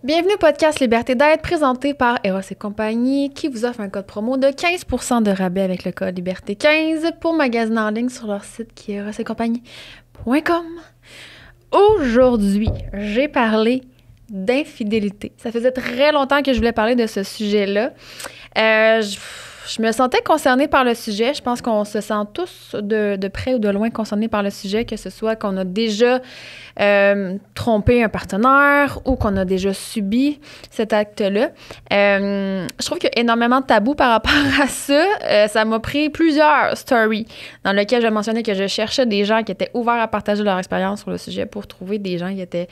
Bienvenue au podcast Liberté d'être, présenté par Eros et compagnie, qui vous offre un code promo de 15% de rabais avec le code Liberté15 pour magasiner en ligne sur leur site qui est erosetcompagnie.com. Aujourd'hui, j'ai parlé d'infidélité. Ça faisait très longtemps que je voulais parler de ce sujet-là. Je me sentais concernée par le sujet. Je pense qu'on se sent tous de près ou de loin concernés par le sujet, que ce soit qu'on a déjà trompé un partenaire ou qu'on a déjà subi cet acte-là. Je trouve qu'il y a énormément de tabous par rapport à ça. Ça m'a pris plusieurs stories dans lesquelles je mentionnais que je cherchais des gens qui étaient ouverts à partager leur expérience sur le sujet pour trouver des gens qui étaient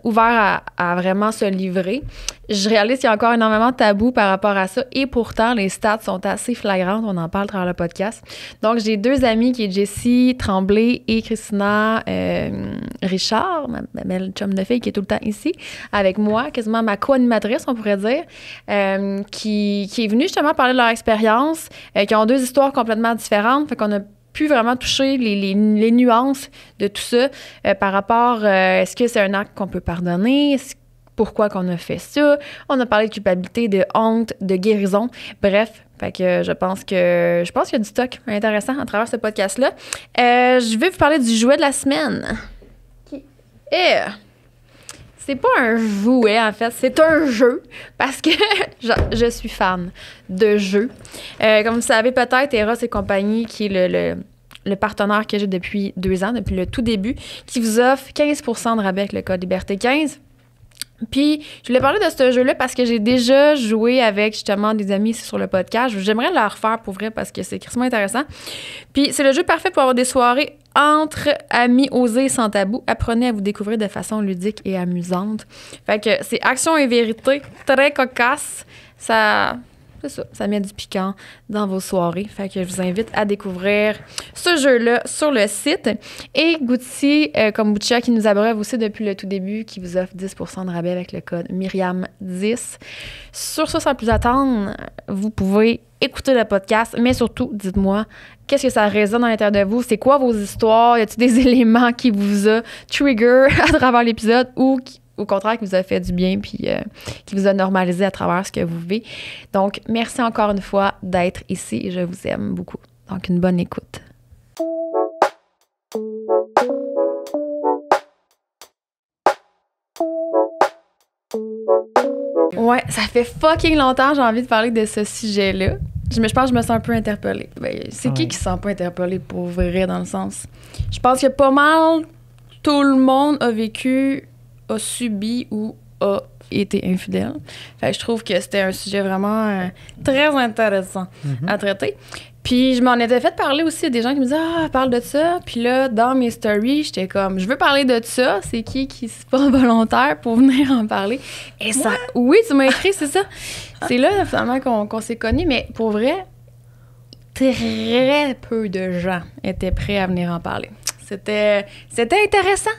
ouverts à vraiment se livrer. Je réalise qu'il y a encore énormément de tabous par rapport à ça et pourtant, les stats sont assez flagrantes. On en parle à travers le podcast. Donc, j'ai deux amies qui est Jessie Tremblay et Christina Richard, ma belle chum de fille qui est tout le temps ici avec moi, quasiment ma co-animatrice, on pourrait dire, qui est venue justement parler de leur expérience, qui ont deux histoires complètement différentes. Fait qu'on a pu vraiment toucher les nuances de tout ça par rapport est-ce que c'est un acte qu'on peut pardonner, pourquoi qu'on a fait ça. On a parlé de culpabilité, de honte, de guérison. Bref, fait que je pense qu'il y a du stock intéressant à travers ce podcast-là. Je vais vous parler du jouet de la semaine. C'est pas un jouet, en fait. C'est un jeu parce que je suis fan de jeux. Comme vous savez peut-être, Eros et compagnie, qui est le partenaire que j'ai depuis 2 ans, depuis le tout début, qui vous offre 15% de rabais avec le code Liberté15. Puis, je voulais parler de ce jeu-là parce que j'ai déjà joué avec, justement, des amis ici sur le podcast. J'aimerais le refaire pour vrai parce que c'est extrêmement intéressant. Puis, c'est le jeu parfait pour avoir des soirées entre amis osés sans tabou. Apprenez à vous découvrir de façon ludique et amusante. Fait que c'est action et vérité, très cocasse. Ça met du piquant dans vos soirées. Fait que je vous invite à découvrir ce jeu-là sur le site. Et Gucci Kombucha qui nous abreuve aussi depuis le tout début, qui vous offre 10% de rabais avec le code Myriam10. Sur ça, sans plus attendre, vous pouvez écouter le podcast, mais surtout, dites-moi, qu'est-ce que ça résonne à l'intérieur de vous? C'est quoi vos histoires? Y a-t-il des éléments qui vous a trigger à travers l'épisode ou au contraire, qui vous a fait du bien puis qui vous a normalisé à travers ce que vous vivez. Donc, merci encore une fois d'être ici et je vous aime beaucoup. Donc, une bonne écoute. Ouais, ça fait fucking longtemps que j'ai envie de parler de ce sujet-là. Je pense que je me sens un peu interpellée. C'est qui se sent pas interpellé pour vrai, dans le sens? Je pense que pas mal tout le monde a subi ou a été infidèle. Fait que je trouve que c'était un sujet vraiment très intéressant à traiter. Puis je m'en étais fait parler aussi à des gens qui me disaient « Ah, parle de ça. » Puis là, dans mes stories, j'étais comme « Je veux parler de ça. C'est qui se porte volontaire pour venir en parler? » Et ça... Oui, tu m'as écrit, c'est ça. C'est là, finalement, qu'on s'est connus. Mais pour vrai, très peu de gens étaient prêts à venir en parler. C'était intéressant.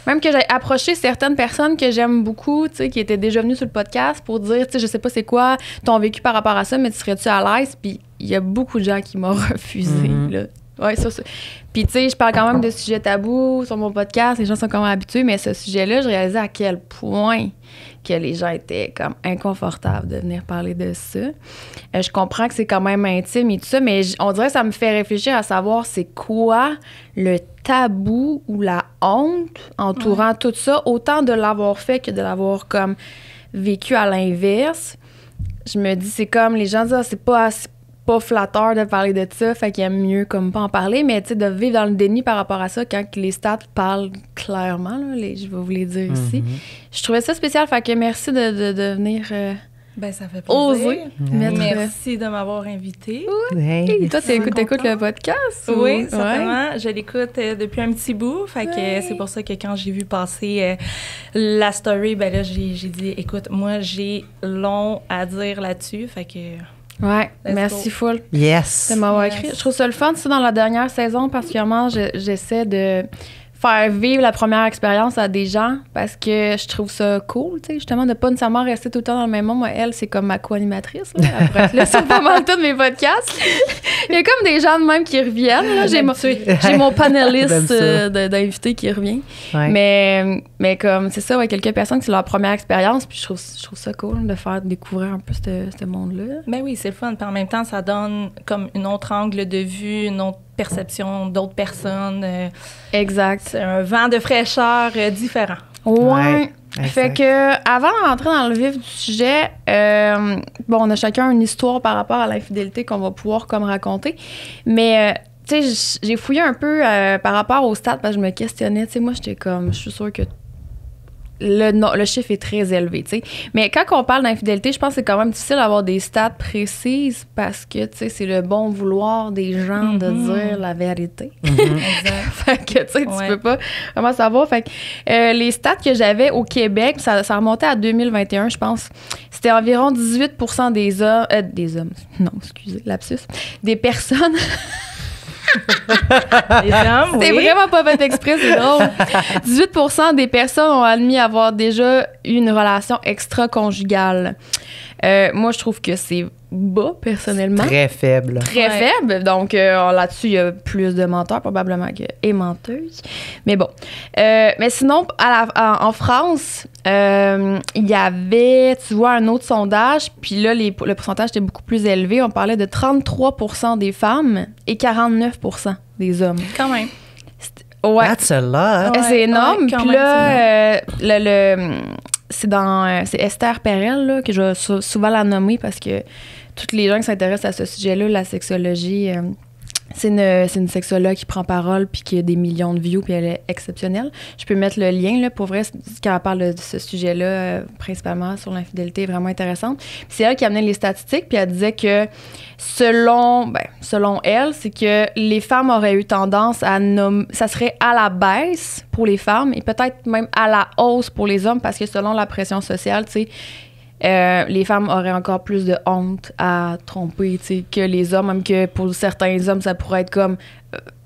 Même que j'ai approché certaines personnes que j'aime beaucoup, tu sais, qui étaient déjà venues sur le podcast pour dire, tu sais, je sais pas c'est quoi ton vécu par rapport à ça, mais tu serais-tu à l'aise? Puis il y a beaucoup de gens qui m'ont refusé, là. Ouais, ça. Puis, tu sais, je parle quand même de sujets tabous sur mon podcast, les gens sont quand même habitués, mais ce sujet-là, je réalisais à quel point que les gens étaient comme inconfortables de venir parler de ça. Je comprends que c'est quand même intime et tout ça, mais on dirait que ça me fait réfléchir à savoir c'est quoi le tabou ou la honte entourant tout ça, autant de l'avoir fait que de l'avoir comme vécu à l'inverse. Je me dis, c'est comme les gens disent, c'est pas flatteur de parler de ça, fait qu'il aime mieux comme pas en parler, mais tu sais, de vivre dans le déni par rapport à ça quand les stats parlent clairement, là, je vais vous les dire ici. Je trouvais ça spécial, fait que merci de venir ça fait plaisir. Oser. Merci de m'avoir invitée. Et toi, t'écoutes le podcast? Oui, certainement. Je l'écoute depuis un petit bout, fait que c'est pour ça que quand j'ai vu passer la story, ben là, j'ai dit, écoute, moi, j'ai long à dire là-dessus, fait que... Ouais, merci full. Yes. De m'avoir écrit. Je trouve ça le fun, ça, dans la dernière saison, particulièrement, j'essaie de faire vivre la première expérience à des gens parce que je trouve ça cool, tu sais, justement, de pas nécessairement rester tout le temps dans le même monde. Moi, elle, c'est comme ma co-animatrice, là. Elle pourrait être là sur pas mal tous mes podcasts. Il y a comme des gens de même qui reviennent, là. J'ai mon panéliste d'invités qui revient. Ouais. Mais comme, c'est ça, ouais, quelques personnes, c'est leur première expérience, puis je trouve ça cool de faire découvrir un peu ce monde-là. Ben oui, c'est le fun. Puis en même temps, ça donne comme un autre angle de vue, une autre perception d'autres personnes. Exact. C'est un vent de fraîcheur différent. Ouais. Fait que avant de rentrer dans le vif du sujet, on a chacun une histoire par rapport à l'infidélité qu'on va pouvoir comme raconter. Mais tu sais, j'ai fouillé un peu par rapport aux stats parce que je me questionnais. Tu sais, moi, j'étais comme, je suis sûre que le chiffre est très élevé, tu sais. Mais quand on parle d'infidélité, je pense que c'est quand même difficile d'avoir des stats précises parce que, tu sais, c'est le bon vouloir des gens de dire la vérité. Fait que, tu sais, tu peux pas vraiment savoir. Fait que les stats que j'avais au Québec, ça remontait à 2021, je pense. C'était environ 18% des hommes. Non, excusez, lapsus. Des personnes... C'était vraiment pas fait exprès, c'est drôle. 18% des personnes ont admis avoir déjà eu une relation extra-conjugale. Moi, je trouve que c'est bas, personnellement. Très faible. Très faible. Donc, là-dessus, il y a plus de menteurs, probablement, et menteuses. Mais bon. Mais sinon, en France, il y avait, tu vois, un autre sondage. Puis là, le pourcentage était beaucoup plus élevé. On parlait de 33% des femmes et 49% des hommes. Quand même. Ouais. That's a lot. C'est énorme. Puis là, c'est Esther Perel, là, que je vais souvent la nommer parce que tous les gens qui s'intéressent à ce sujet-là, la sexologie, c'est une sexologue qui prend parole puis qui a des millions de views puis elle est exceptionnelle. Je peux mettre le lien, là, pour vrai, quand elle parle de ce sujet-là, principalement sur l'infidélité, est vraiment intéressante. Puis c'est elle qui amenait les statistiques puis elle disait que selon elle, c'est que les femmes auraient eu tendance à ça serait à la baisse pour les femmes et peut-être même à la hausse pour les hommes parce que selon la pression sociale, tu sais, les femmes auraient encore plus de honte à tromper, tu sais, que les hommes, même que pour certains hommes, ça pourrait être comme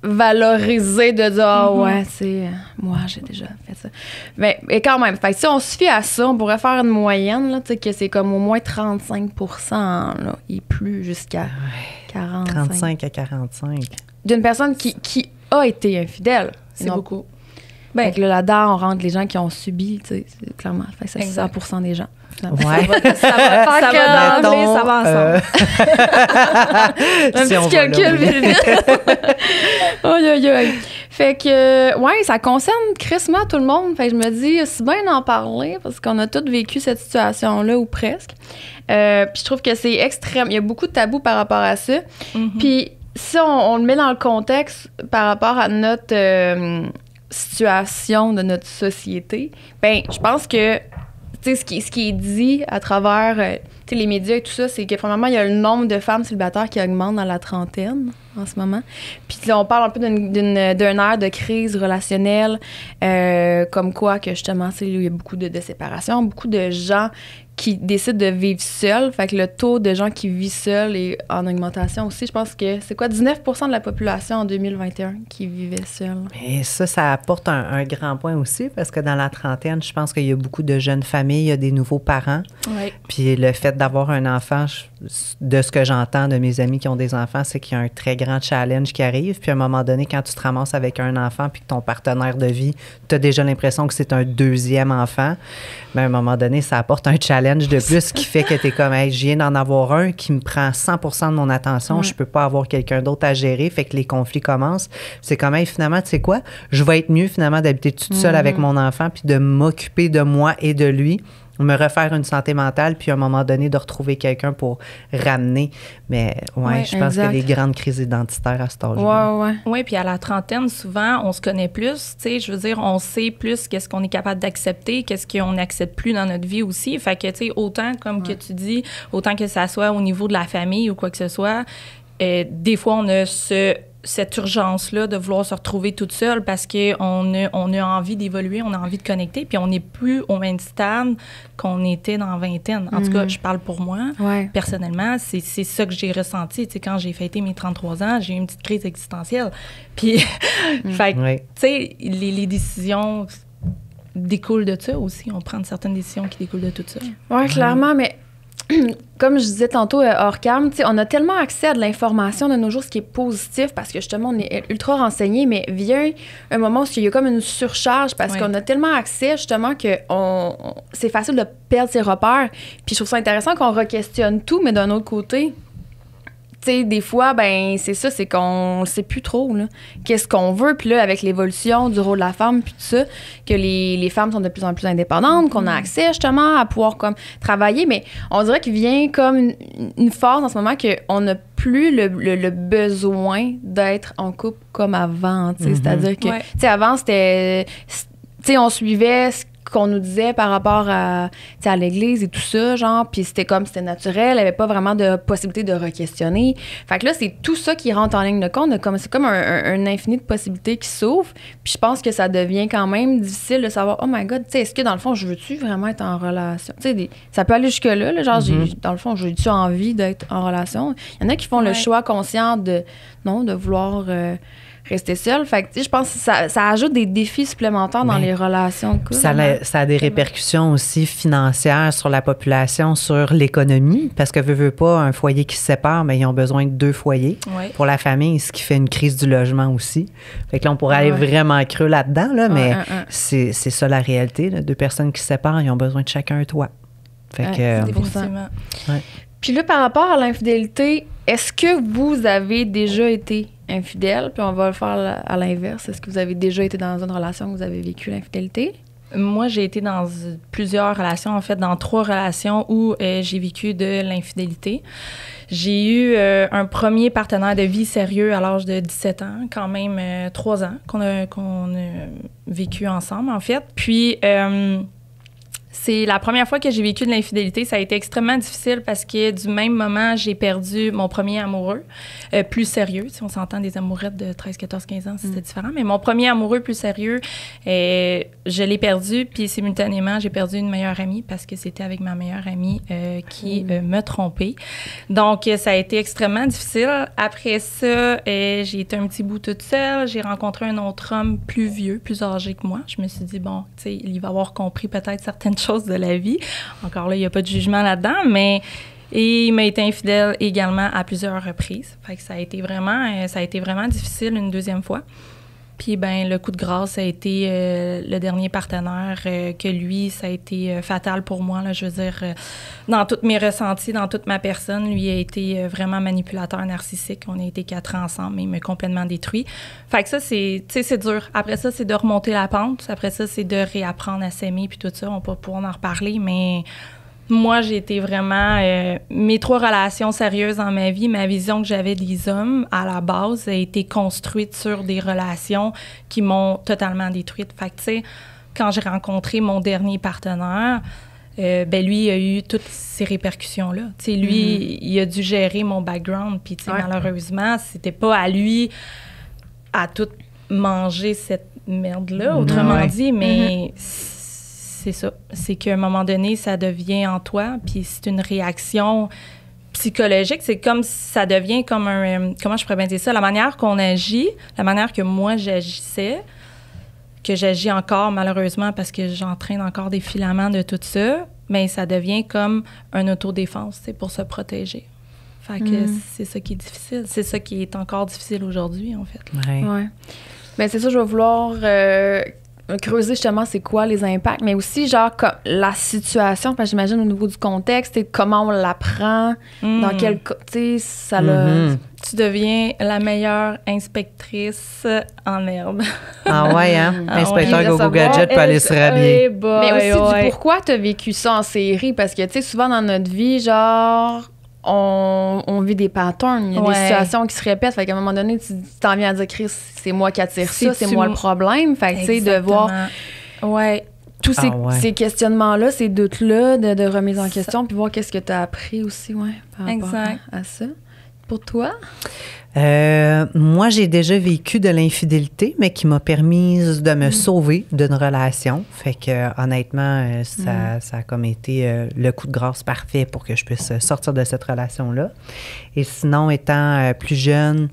valorisé de dire « Ah ouais, c'est moi, j'ai déjà fait ça. » Mais quand même, fait, si on se fie à ça, on pourrait faire une moyenne, là, tu sais, que c'est comme au moins 35%, là, et plus jusqu'à 45. 35 à 45. D'une personne qui a été infidèle. C'est beaucoup. Fait que là-dedans, on rentre les gens qui ont subi, tu sais, clairement. Fait que c'est 100% des gens. Ouais. Ça va d'emblée, ça va ensemble. Un petit calcul vite. Aïe, aïe, aïe. Fait que, ouais, ça concerne crissement tout le monde. Fait que je me dis, c'est bien d'en parler parce qu'on a tous vécu cette situation-là ou presque. Puis je trouve que c'est extrême. Il y a beaucoup de tabous par rapport à ça. Puis si on le met dans le contexte par rapport à notre situation de notre société, ben je pense que tu sais, ce qui est dit à travers tu sais, les médias et tout ça, c'est que premièrement, il y a le nombre de femmes célibataires qui augmente dans la trentaine en ce moment. Puis là, on parle un peu d'une ère de crise relationnelle, comme quoi que justement, il y a beaucoup de séparation, beaucoup de gens qui décident de vivre seuls. Fait que le taux de gens qui vivent seuls est en augmentation aussi. Je pense que c'est quoi, 19% de la population en 2021 qui vivait seuls. Et ça apporte un grand point aussi parce que dans la trentaine, je pense qu'il y a beaucoup de jeunes familles, il y a des nouveaux parents. Oui. Puis le fait d'avoir un enfant, de ce que j'entends de mes amis qui ont des enfants, c'est qu'il y a un très grand challenge qui arrive. Puis à un moment donné, quand tu te ramasses avec un enfant puis que ton partenaire de vie, tu as déjà l'impression que c'est un deuxième enfant, mais à un moment donné, ça apporte un challenge de plus qui fait que tu es comme, hey, je viens d'en avoir un qui me prend 100% de mon attention, je peux pas avoir quelqu'un d'autre à gérer, fait que les conflits commencent. C'est comme, hey, finalement, tu sais quoi, je vais être mieux finalement d'habiter toute seule avec mon enfant puis de m'occuper de moi et de lui, me refaire une santé mentale, puis à un moment donné, de retrouver quelqu'un pour ramener. Mais ouais, je pense qu'il y a des grandes crises identitaires à cet âge-là. Oui, puis à la trentaine, souvent, on se connaît plus, tu sais, je veux dire, on sait plus qu'est-ce qu'on est capable d'accepter, qu'est-ce qu'on n'accepte plus dans notre vie aussi. Fait que, tu sais, autant, comme que tu dis, autant que ça soit au niveau de la famille ou quoi que ce soit, des fois, on a ce cette urgence-là de vouloir se retrouver toute seule parce qu'on a envie d'évoluer, on a envie de connecter, puis on n'est plus au même stade qu'on était dans la vingtaine. En tout cas, je parle pour moi. Personnellement, c'est ça que j'ai ressenti. Tu sais, quand j'ai fêté mes 33 ans, j'ai eu une petite crise existentielle. Puis, fait que, tu sais, les décisions découlent de ça aussi. On prend certaines décisions qui découlent de tout ça. Oui, clairement, mais comme je disais tantôt hors cam, on a tellement accès à de l'information de nos jours, ce qui est positif parce que justement, on est ultra renseigné, mais vient un moment où il y a comme une surcharge parce qu'on a tellement accès justement que c'est facile de perdre ses repères. Puis je trouve ça intéressant qu'on re-questionne tout, mais d'un autre côté, tu sais, des fois, ben c'est ça, c'est qu'on ne sait plus trop, là, qu'est-ce qu'on veut. Puis là, avec l'évolution du rôle de la femme, puis tout ça, que les femmes sont de plus en plus indépendantes, qu'on a accès justement à pouvoir comme travailler. Mais on dirait qu'il vient comme une phase en ce moment qu'on n'a plus le besoin d'être en couple comme avant. Tu sais, c'est-à-dire que, tu sais, avant, c'était... Tu sais, on suivait ce qu'on nous disait par rapport à l'église et tout ça, genre, puis c'était naturel, il n'y avait pas vraiment de possibilité de re-questionner. Fait que là, c'est tout ça qui rentre en ligne de compte, c'est comme un infini de possibilités qui s'ouvrent, puis je pense que ça devient quand même difficile de savoir, oh my God, tu sais, est-ce que dans le fond, je veux-tu vraiment être en relation? Tu sais, ça peut aller jusque-là, genre, dans le fond, j'ai-tu envie d'être en relation? Il y en a qui font le choix conscient de vouloir... rester seul. Fait que, tu sais, je pense que ça ajoute des défis supplémentaires dans les relations de couple. Ça a des répercussions aussi financières sur la population, sur l'économie, parce que veut pas, un foyer qui se sépare, mais ils ont besoin de 2 foyers pour la famille, ce qui fait une crise du logement aussi. Fait que là, on pourrait aller vraiment creux là-dedans, là, mais c'est ça la réalité. Là. 2 personnes qui se séparent, ils ont besoin de chacun un toit. Fait que... Définitivement. Puis là, par rapport à l'infidélité, est-ce que vous avez déjà été infidèle? Puis on va le faire à l'inverse. Est-ce que vous avez déjà été dans une relation où vous avez vécu l'infidélité? Moi, j'ai été dans plusieurs relations, en fait, dans 3 relations où j'ai vécu de l'infidélité. J'ai eu un premier partenaire de vie sérieux à l'âge de 17 ans, quand même 3 ans qu'on a vécu ensemble, en fait. Puis... c'est la première fois que j'ai vécu de l'infidélité. Ça a été extrêmement difficile parce que du même moment, j'ai perdu mon premier amoureux, plus sérieux. Si on s'entend des amourettes de 13, 14, 15 ans, c'était différent. Mais mon premier amoureux plus sérieux, je l'ai perdu. Puis simultanément, j'ai perdu une meilleure amie parce que c'était avec ma meilleure amie qui me trompait. Donc, ça a été extrêmement difficile. Après ça, j'ai été un petit bout toute seule. J'ai rencontré un autre homme plus vieux, plus âgé que moi. Je me suis dit, bon, tu sais, il va avoir compris peut-être certaines choses de la vie. Encore là, il n'y a pas de jugement là-dedans, mais il m'a été infidèle également à plusieurs reprises. Fait que ça a été vraiment difficile une deuxième fois. Puis, ben le coup de grâce, ça a été le dernier partenaire que lui, ça a été fatal pour moi. Là, je veux dire, dans tous mes ressentis, dans toute ma personne, lui a été vraiment manipulateur narcissique. On a été 4 ans ensemble, mais il m'a complètement détruit. Fait que ça, c'est dur. Après ça, c'est de remonter la pente. Après ça, c'est de réapprendre à s'aimer, puis tout ça. On va pouvoir en reparler, mais... Moi, j'ai été vraiment... mes 3 relations sérieuses dans ma vie, ma vision que j'avais des hommes, à la base, a été construite sur des relations qui m'ont totalement détruite. Fait que, tu sais, quand j'ai rencontré mon dernier partenaire, ben lui, il a eu toutes ces répercussions-là. Tu sais, lui, il a dû gérer mon background, puis, tu sais, malheureusement, c'était pas à lui à tout manger cette merde-là, autrement dit, mais... C'est ça. C'est qu'à un moment donné, ça devient en toi, puis c'est une réaction psychologique. C'est comme ça devient comme un... comment je pourrais bien dire ça? La manière qu'on agit, la manière que moi j'agissais, que j'agis encore malheureusement parce que j'entraîne encore des filaments de tout ça, mais ça devient comme un autodéfense, c'est pour se protéger. Fait que c'est ça qui est difficile. C'est ça qui est encore difficile aujourd'hui, en fait. Ouais. Bien, c'est ça, je vais vouloir... creuser justement c'est quoi les impacts, mais aussi genre la situation, parce que j'imagine au niveau du contexte, comment on l'apprend, dans quel cas, tu sais, ça l'a... Tu deviens la meilleure inspectrice en herbe. Ah ouais, hein? Inspecteur Gogo Gadget peut aller se rhabiller. Mais aussi, pourquoi tu as vécu ça en série? Parce que, tu sais, souvent dans notre vie, genre... On vit des patterns, il y a des situations qui se répètent, fait qu'à un moment donné, tu t'en viens à dire, Chris, c'est moi qui attire ça, c'est moi le problème, fait que tu sais, de voir tous ces questionnements-là, ces doutes-là, de remise en question, puis voir qu'est-ce que tu as appris aussi, par rapport à ça. pour toi? Moi, j'ai déjà vécu de l'infidélité, mais qui m'a permis de me sauver d'une relation. Fait que honnêtement, ça a comme été le coup de grâce parfait pour que je puisse sortir de cette relation-là. Et sinon, étant plus jeune,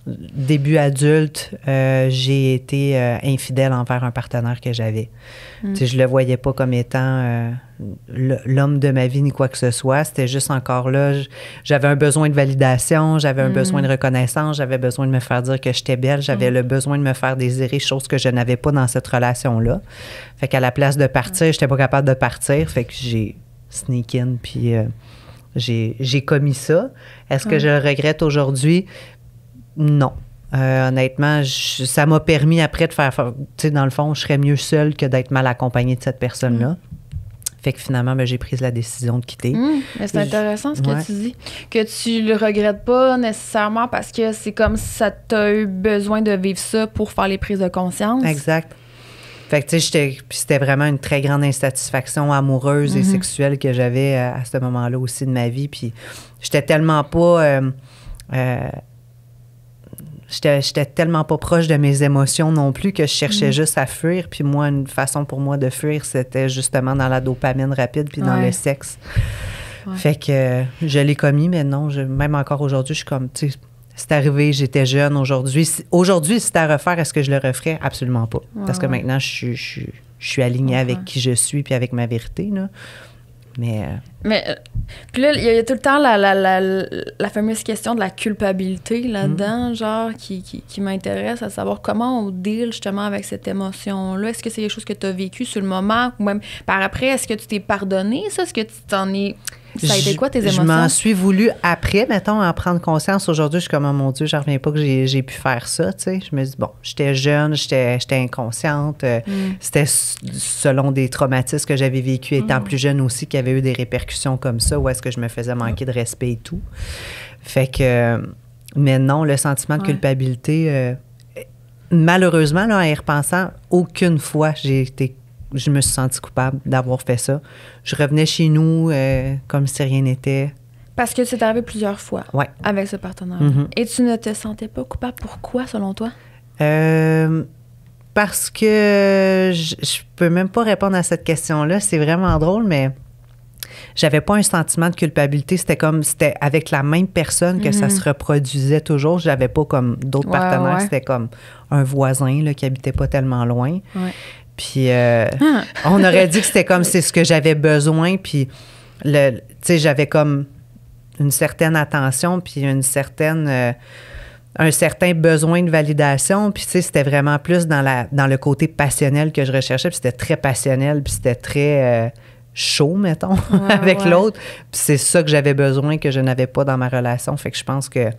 début adulte, j'ai été infidèle envers un partenaire que j'avais. Tu sais, je le voyais pas comme étant l'homme de ma vie ni quoi que ce soit. C'était juste encore là. J'avais un besoin de validation, j'avais un besoin de reconnaissance, j'avais besoin de me faire dire que j'étais belle, j'avais le besoin de me faire désirer, chose que je n'avais pas dans cette relation-là. Fait qu'à la place de partir, j'étais pas capable de partir. Fait que j'ai sneak in, puis j'ai commis ça. Est-ce que je le regrette aujourd'hui? Non. Honnêtement, ça m'a permis après de faire... Tu sais, dans le fond, je serais mieux seule que d'être mal accompagnée de cette personne-là. Fait que finalement, j'ai pris la décision de quitter. Mais c'est intéressant ce que tu dis. Que tu le regrettes pas nécessairement parce que c'est comme si ça t'a eu besoin de vivre ça pour faire les prises de conscience. Exact. Fait que tu sais, c'était vraiment une très grande insatisfaction amoureuse et sexuelle que j'avais à ce moment-là aussi de ma vie. Puis j'étais tellement pas... J'étais tellement pas proche de mes émotions non plus que je cherchais juste à fuir. Puis moi, une façon pour moi de fuir, c'était justement dans la dopamine rapide puis dans le sexe. Fait que je l'ai commis, mais non, même encore aujourd'hui, je suis comme, tu sais, c'est arrivé, j'étais jeune aujourd'hui. Aujourd'hui, si c'était à refaire, est-ce que je le referais? Absolument pas. Parce que maintenant, je suis alignée avec qui je suis puis avec ma vérité, là. Mais puis là, il y a tout le temps la fameuse question de la culpabilité là-dedans, genre, qui m'intéresse, à savoir comment on deal justement avec cette émotion-là. Est-ce que c'est quelque chose que tu as vécu sur le moment ou même par après? Est-ce que tu t'es pardonné, ça? Est-ce que tu t'en es... Ça a été quoi tes émotions? Je m'en suis voulu après, mettons, en prendre conscience. Aujourd'hui, je suis comme, oh mon Dieu, je reviens pas que j'ai pu faire ça, tu sais. Je me dis, bon, j'étais jeune, j'étais inconsciente. C'était selon des traumatismes que j'avais vécu étant plus jeune aussi, qui avaient eu des répercussions comme ça, où est-ce que je me faisais manquer de respect et tout. Fait que, mais non, le sentiment de culpabilité, malheureusement, là, en y repensant, aucune fois je me suis sentie coupable d'avoir fait ça. Je revenais chez nous comme si rien n'était. Parce que c'est arrivé plusieurs fois avec ce partenaire. Et tu ne te sentais pas coupable. Pourquoi, selon toi? Parce que je peux même pas répondre à cette question-là. C'est vraiment drôle, mais j'avais pas un sentiment de culpabilité. C'était avec la même personne que ça se reproduisait toujours. J'avais pas comme d'autres partenaires. C'était comme un voisin là, qui habitait pas tellement loin. Puis, on aurait dit que c'était comme c'est ce que j'avais besoin. Puis, tu sais, j'avais comme une certaine attention, puis un certain besoin de validation. Puis, tu sais, c'était vraiment plus dans le côté passionnel que je recherchais. Puis, c'était très passionnel, puis c'était très chaud, mettons, avec l'autre. Puis, c'est ça que j'avais besoin, que je n'avais pas dans ma relation. Fait que je pense que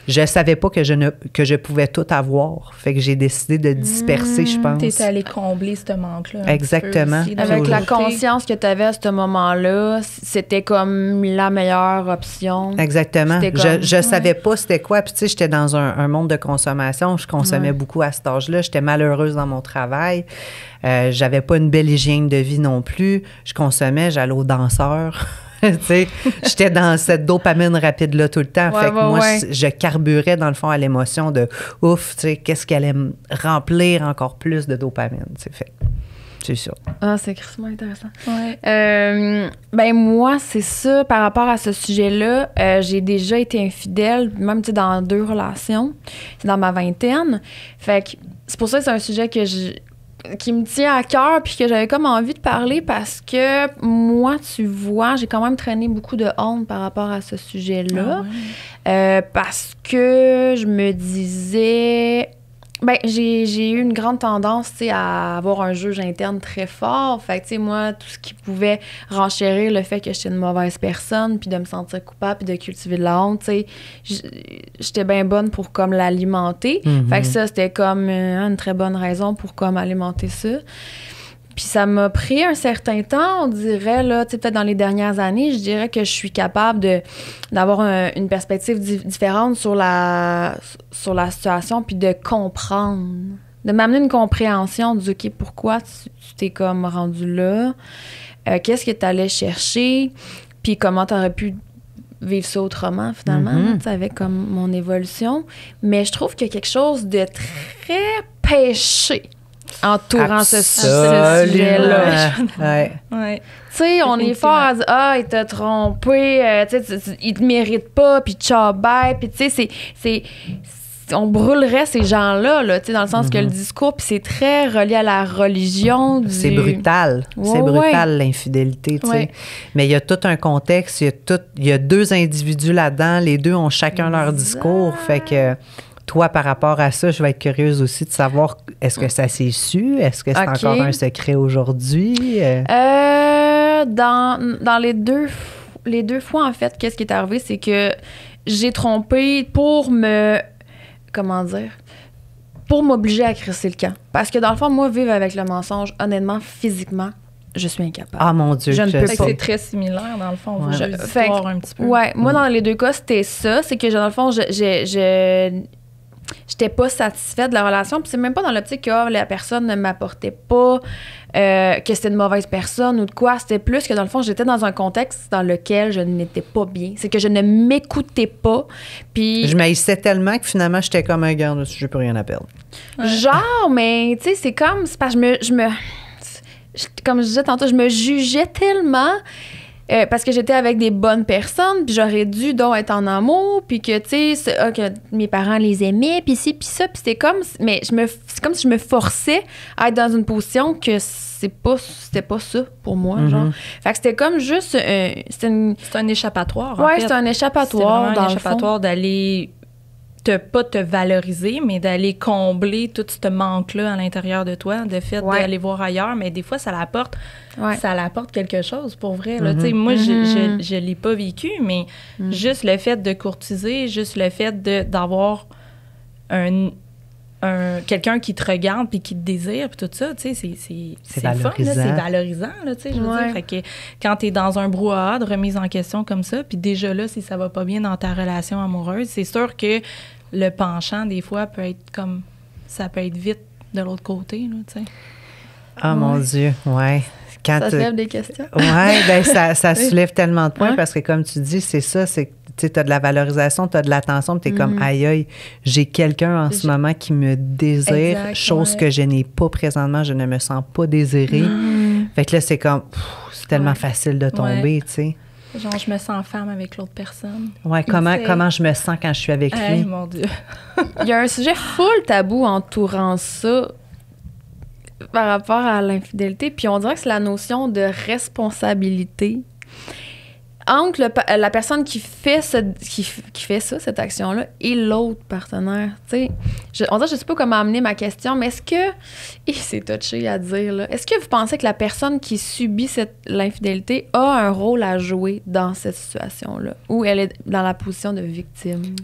je savais pas que je pouvais tout avoir. Fait que j'ai décidé de disperser, je pense. T'es allé combler ce manque-là. Exactement. Avec la conscience que tu avais à ce moment-là, c'était comme la meilleure option. Exactement. Je savais pas c'était quoi. Puis tu sais, j'étais dans un monde de consommation. Je consommais beaucoup à cet âge-là. J'étais malheureuse dans mon travail. J'avais pas une belle hygiène de vie non plus. Je consommais, j'allais aux danseurs. Tu sais, j'étais dans cette dopamine rapide-là tout le temps. Fait que moi, je carburais dans le fond à l'émotion de ouf, tu sais, qu'est-ce qui allait me remplir encore plus de dopamine. Fait c'est ça. Ah, c'est extrêmement intéressant. Ben moi, c'est ça, par rapport à ce sujet-là, j'ai déjà été infidèle, même dans 2 relations. C'est dans ma vingtaine. Fait que c'est pour ça que c'est un sujet qui me tient à cœur puis que j'avais comme envie de parler parce que moi, tu vois, j'ai quand même traîné beaucoup de honte par rapport à ce sujet-là. Parce que je me disais... Ben, j'ai eu une grande tendance, tu sais, à avoir un juge interne très fort. Fait que, tu sais, moi, tout ce qui pouvait renchérir le fait que j'étais une mauvaise personne, puis de me sentir coupable, puis de cultiver de la honte, tu sais, j'étais bien bonne pour, comme, l'alimenter. Fait que ça, c'était comme une très bonne raison pour, comme, alimenter ça. Puis ça m'a pris un certain temps, on dirait, là, tu sais, peut-être dans les dernières années, je dirais que je suis capable d'avoir une perspective différente sur la situation, puis de comprendre, de m'amener une compréhension du « OK, pourquoi tu t'es comme rendu là? Qu'est-ce que tu allais chercher? Puis comment tu aurais pu vivre ça autrement, finalement, là, tu sais, avec comme mon évolution. Mais je trouve qu'il y a quelque chose de très péché entourant ce sujet-là. Ouais. Tu sais, on est fort à dire « Ah, il t'a trompé, tu sais, il te mérite pas, puis ciao, bye. » Puis tu sais, on brûlerait ces gens-là, là, tu sais, dans le sens que le discours, puis c'est très relié à la religion. C'est brutal. C'est brutal, l'infidélité, tu sais. Mais il y a tout un contexte, il y a deux individus là-dedans, les deux ont chacun leur discours, fait que... Toi, par rapport à ça, je vais être curieuse aussi de savoir, est-ce que ça s'est su? Est-ce que c'est encore un secret aujourd'hui? Dans les deux fois, en fait, qu'est-ce qui est arrivé, c'est que j'ai trompé pour pour m'obliger à crisser le camp. Parce que dans le fond, moi, vivre avec le mensonge, honnêtement, physiquement, je suis incapable. Ah, mon Dieu. Je ne peux pas. C'est très similaire, dans le fond. On va juste voir un petit peu. Ouais, moi, dans les deux cas, c'était ça. C'est que, dans le fond, j'étais pas satisfaite de la relation. Puis c'est même pas dans l'optique que la personne ne m'apportait pas, que c'était une mauvaise personne ou de quoi. C'était plus que, dans le fond, j'étais dans un contexte dans lequel je n'étais pas bien. C'est que je ne m'écoutais pas. Puis... Je m'haïssais tellement que finalement, j'étais comme un gars, je n'ai plus rien à perdre. Genre, mais tu sais, c'est comme... C'est parce que comme je disais tantôt, je me jugeais tellement... parce que j'étais avec des bonnes personnes, puis j'aurais dû donc être en amour, puis que, tu sais, que mes parents les aimaient, puis ci, puis ça, puis c'était comme... Mais c'est comme si je me forçais à être dans une position que c'était pas ça pour moi, genre. Fait que c'était comme juste... C'est un échappatoire, en fait. C'est un échappatoire, dans un échappatoire d'aller... pas te valoriser, mais d'aller combler tout ce manque-là à l'intérieur de toi, de fait d'aller voir ailleurs, mais des fois, ça l'apporte quelque chose, pour vrai. Là. Moi, je l'ai pas vécu, mais juste le fait de courtiser, juste le fait d'avoir quelqu'un qui te regarde puis qui te désire puis tout ça, tu sais, c'est valorisant. Fun, là, c'est valorisant, là, tu sais, je veux dire. Fait que quand t'es dans un brouhaha de remise en question comme ça, puis déjà là, si ça va pas bien dans ta relation amoureuse, c'est sûr que le penchant, des fois, peut être comme... Ça peut être vite de l'autre côté, là, tu sais. Ah, mon Dieu, ouais. Quand ça soulève des questions. Oui, bien, ça soulève tellement de points parce que, comme tu dis, c'est ça, c'est tu sais, t'as de la valorisation, t'as de l'attention, puis t'es comme, aïe, aïe, j'ai quelqu'un en ce moment qui me désire, chose que je n'ai pas présentement, je ne me sens pas désirée. Fait que là, c'est comme, c'est tellement facile de tomber, tu sais. Genre, je me sens femme avec l'autre personne. Ouais, comment je me sens quand je suis avec lui. Mon Dieu. Il y a un sujet full tabou entourant ça par rapport à l'infidélité, puis on dirait que c'est la notion de responsabilité entre la personne qui fait ça, cette action-là, et l'autre partenaire. Tu sais, on dirait, je sais pas comment amener ma question, mais est-ce que, et c'est touché à dire, là, est-ce que vous pensez que la personne qui subit l'infidélité a un rôle à jouer dans cette situation-là, ou elle est dans la position de victime?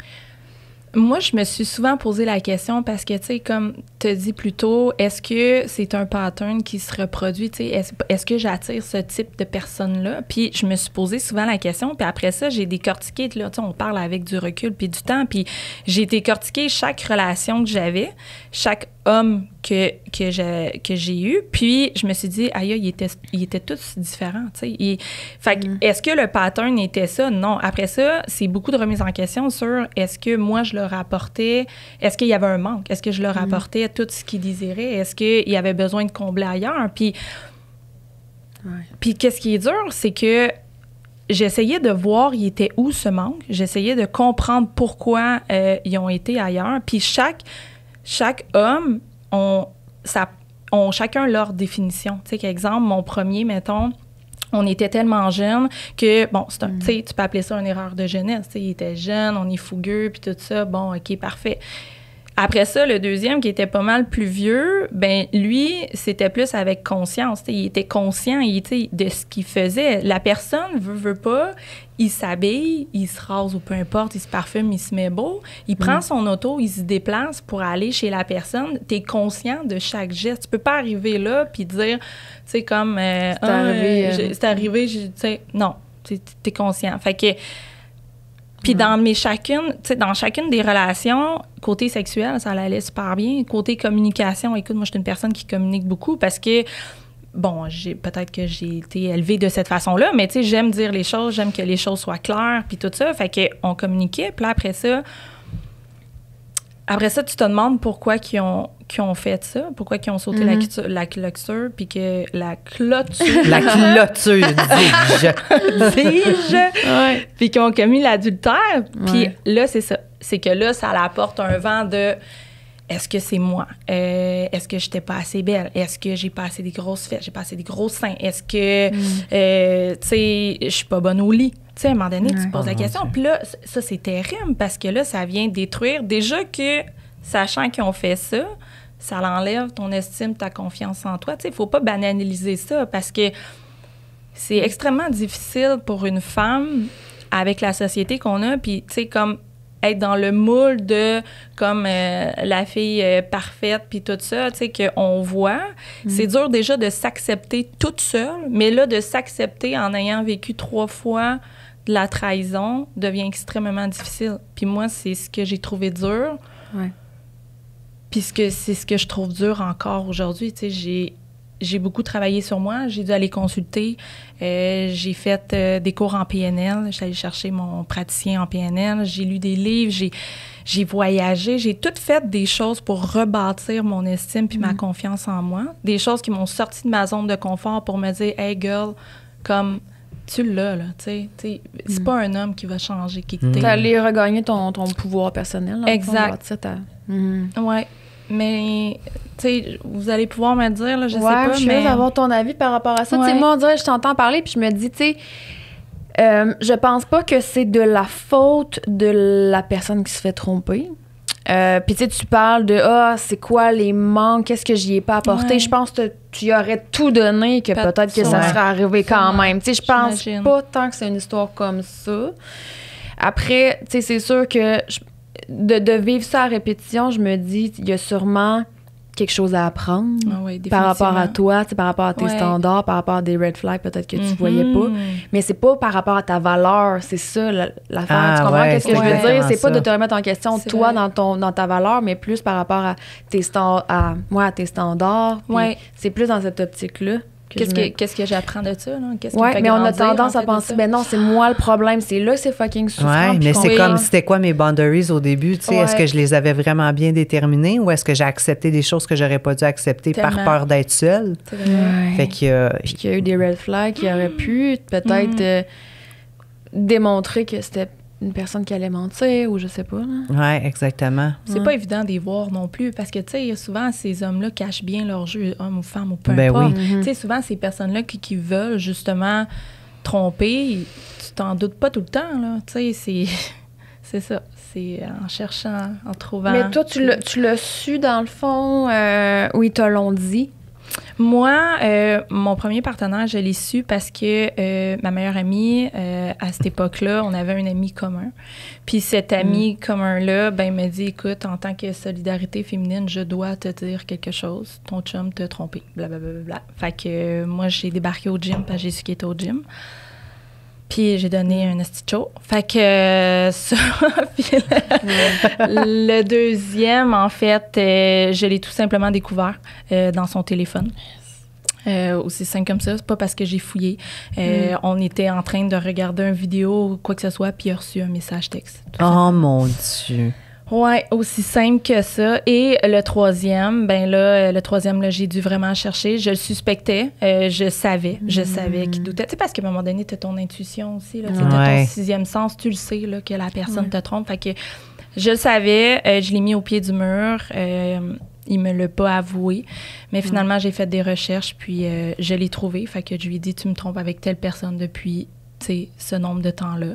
Moi, je me suis souvent posé la question parce que, tu sais, comme tu as dit plus tôt, est-ce que c'est un pattern qui se reproduit? Tu sais, est-ce que j'attire ce type de personne-là? Puis je me suis posé souvent la question. Puis après ça, j'ai décortiqué, là, tu sais, on parle avec du recul puis du temps. Puis j'ai décortiqué chaque relation que j'avais, chaque homme que j'ai eu. Puis je me suis dit, aïe, ils étaient tous différents, tu sais. Fait que, est-ce que le pattern était ça? Non. Après ça, c'est beaucoup de remise en question sur est-ce que moi, je leur apportais, est-ce qu'il y avait un manque? Est-ce que je leur apportais tout ce qu'ils désiraient? Est-ce qu'il y avait besoin de combler ailleurs? Puis qu'est-ce qui est dur, c'est que j'essayais de voir, il était où ce manque. J'essayais de comprendre pourquoi ils ont été ailleurs. Puis chaque homme ont chacun leur définition. Tu sais, par exemple, mon premier, mettons, on était tellement jeunes que, bon, tu sais, tu peux appeler ça une erreur de jeunesse. Tu sais, il était jeune, on est fougueux, puis tout ça. Bon, OK, parfait. Après ça, le deuxième, qui était pas mal plus vieux, ben lui, c'était plus avec conscience. Il était conscient de ce qu'il faisait. La personne veut pas, il s'habille, il se rase ou peu importe, il se parfume, il se met beau. Il prend son auto, il se déplace pour aller chez la personne. Tu es conscient de chaque geste. Tu peux pas arriver là puis dire, tu sais, comme... c'est arrivé, tu sais, non, tu es conscient. Fait que... Puis dans chacune des relations, côté sexuel, ça allait super bien. Côté communication, écoute, moi, je suis une personne qui communique beaucoup parce que bon, peut-être que j'ai été élevée de cette façon-là, mais tu sais, j'aime dire les choses, j'aime que les choses soient claires, puis tout ça. Fait qu'on communiquait, puis là, après ça, tu te demandes pourquoi qu'ils ont fait ça, pourquoi qu'ils ont sauté la clôture, puis que la clôture... La clôture, dis-je. Puis qu'ils ont commis l'adultère. Puis là, c'est ça. C'est que là, ça apporte un vent de... Est-ce que c'est moi? Est-ce que j'étais pas assez belle? Est-ce que j'ai pas assez des grosses fesses? J'ai pas assez des gros seins? Est-ce que, tu sais, je suis pas bonne au lit? Tu sais, à un moment donné, tu te poses la question. Puis là, ça, c'est terrible parce que là, ça vient détruire. Déjà que, sachant qu'ils ont fait ça, ça l'enlève ton estime, ta confiance en toi. Tu sais, il faut pas banaliser ça parce que c'est extrêmement difficile pour une femme avec la société qu'on a. Puis, tu sais, comme être dans le moule de comme la fille parfaite puis tout ça, tu sais, qu'on voit. C'est dur déjà de s'accepter toute seule, mais là, de s'accepter en ayant vécu 3 fois de la trahison devient extrêmement difficile. Puis moi, c'est ce que j'ai trouvé dur. Puis c'est ce que je trouve dur encore aujourd'hui. Tu sais, j'ai beaucoup travaillé sur moi. J'ai dû aller consulter. J'ai fait des cours en PNL. J'étais allée chercher mon praticien en PNL. J'ai lu des livres. J'ai voyagé. J'ai tout fait des choses pour rebâtir mon estime puis ma confiance en moi. Des choses qui m'ont sorti de ma zone de confort pour me dire « Hey, girl, comme tu l'as, là. » Tu sais, c'est pas un homme qui va changer qui que t'es. T'es allé regagner ton pouvoir personnel. Là, exact. Ouais. Mais, tu sais, vous allez pouvoir me dire, là, je sais pas, je suis curieuse d'avoir ton avis par rapport à ça. Tu sais, moi, on dirait, je t'entends parler, puis je me dis, tu sais, je pense pas que c'est de la faute de la personne qui se fait tromper. Puis, tu sais, tu parles de, c'est quoi les manques, qu'est-ce que j'y ai pas apporté. Je pense que tu y aurais tout donné, que peut-être que ça serait arrivé quand même. Tu sais, je pense pas tant que c'est une histoire comme ça. Après, tu sais, c'est sûr que... De vivre ça à répétition, je me dis, il y a sûrement quelque chose à apprendre par rapport à toi, par rapport à tes standards, par rapport à des red flags peut-être que tu voyais pas. Mais c'est pas par rapport à ta valeur, c'est ça l'affaire. Tu comprends qu'est-ce que je veux dire? C'est pas de te remettre en question toi dans ta valeur, mais plus par rapport à tes standards. C'est plus dans cette optique-là. Qu'est-ce que j'apprends de ça? Mais on a tendance à penser, ben non, c'est moi le problème, c'est là que c'est fucking souffrant. Oui, mais c'est comme, c'était quoi mes boundaries au début? Tu sais, est-ce que je les avais vraiment bien déterminées ou est-ce que j'ai accepté des choses que j'aurais pas dû accepter par peur d'être seule? Fait qu'il y a eu des red flags qui auraient pu peut-être démontrer que c'était une personne qui allait mentir ou je sais pas. Oui, exactement. C'est pas évident de les voir non plus parce que, tu sais, souvent, ces hommes-là cachent bien leur jeu, homme ou femme ou peu importe. Tu sais, souvent, ces personnes-là qui veulent justement tromper, tu t'en doutes pas tout le temps, là. Tu sais, c'est ça. C'est en cherchant, en trouvant. Mais toi, tu l'as su, dans le fond, où ils te l'ont dit? Moi, mon premier partenaire, je l'ai su parce que ma meilleure amie, à cette époque-là, on avait un ami commun. Puis cet ami commun-là, ben, me dit, écoute, en tant que solidarité féminine, je dois te dire quelque chose. Ton chum t'a trompé, blablabla. Fait que moi, j'ai débarqué au gym parce que j'ai su qu'il était au gym. Puis j'ai donné un esti show. Fait que ça. Puis le deuxième, en fait, je l'ai tout simplement découvert dans son téléphone. Aussi simple comme ça. C'est pas parce que j'ai fouillé. On était en train de regarder une vidéo ou quoi que ce soit, puis il a reçu un message texte. Oh mon Dieu! Ouais, aussi simple que ça. Et le troisième, là, j'ai dû vraiment chercher. Je le suspectais. Je savais qu'il doutait. Tu sais, parce qu'à un moment donné, tu as ton intuition aussi. Tu as ton sixième sens. Tu le sais là, que la personne te trompe. Fait que je le savais. Je l'ai mis au pied du mur. Il me l'a pas avoué. Mais finalement, j'ai fait des recherches, puis je l'ai trouvé. Fait que je lui ai dit, tu me trompes avec telle personne depuis ce nombre de temps-là.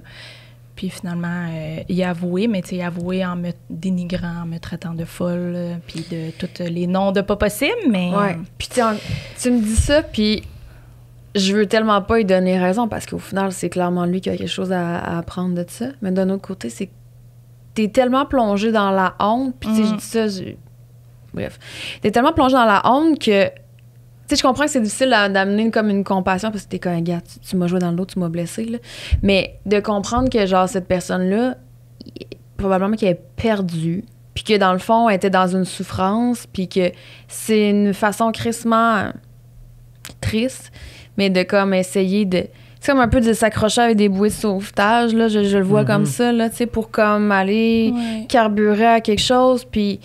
Puis finalement, il a avoué, mais il a avoué en me dénigrant, en me traitant de folle, puis de tous les noms de pas possible, mais... Ouais. Puis tu me dis ça, puis je veux tellement pas lui donner raison, parce qu'au final, c'est clairement lui qui a quelque chose à apprendre de ça. Mais d'un autre côté, c'est que t'es tellement plongé dans la honte, puis je dis ça... Bref. T'es tellement plongé dans la honte que... Tu sais, je comprends que c'est difficile d'amener comme une compassion parce que t'es comme un gars, tu m'as joué dans le dos, tu m'as blessé, là. Mais de comprendre que, genre, cette personne-là, probablement qu'elle est perdue, puis que, dans le fond, elle était dans une souffrance, puis que c'est une façon crissement triste, mais de comme essayer de... C'est comme un peu de s'accrocher avec des bouées de sauvetage, là, je le vois comme ça, là, tu sais, pour comme aller carburer à quelque chose, puis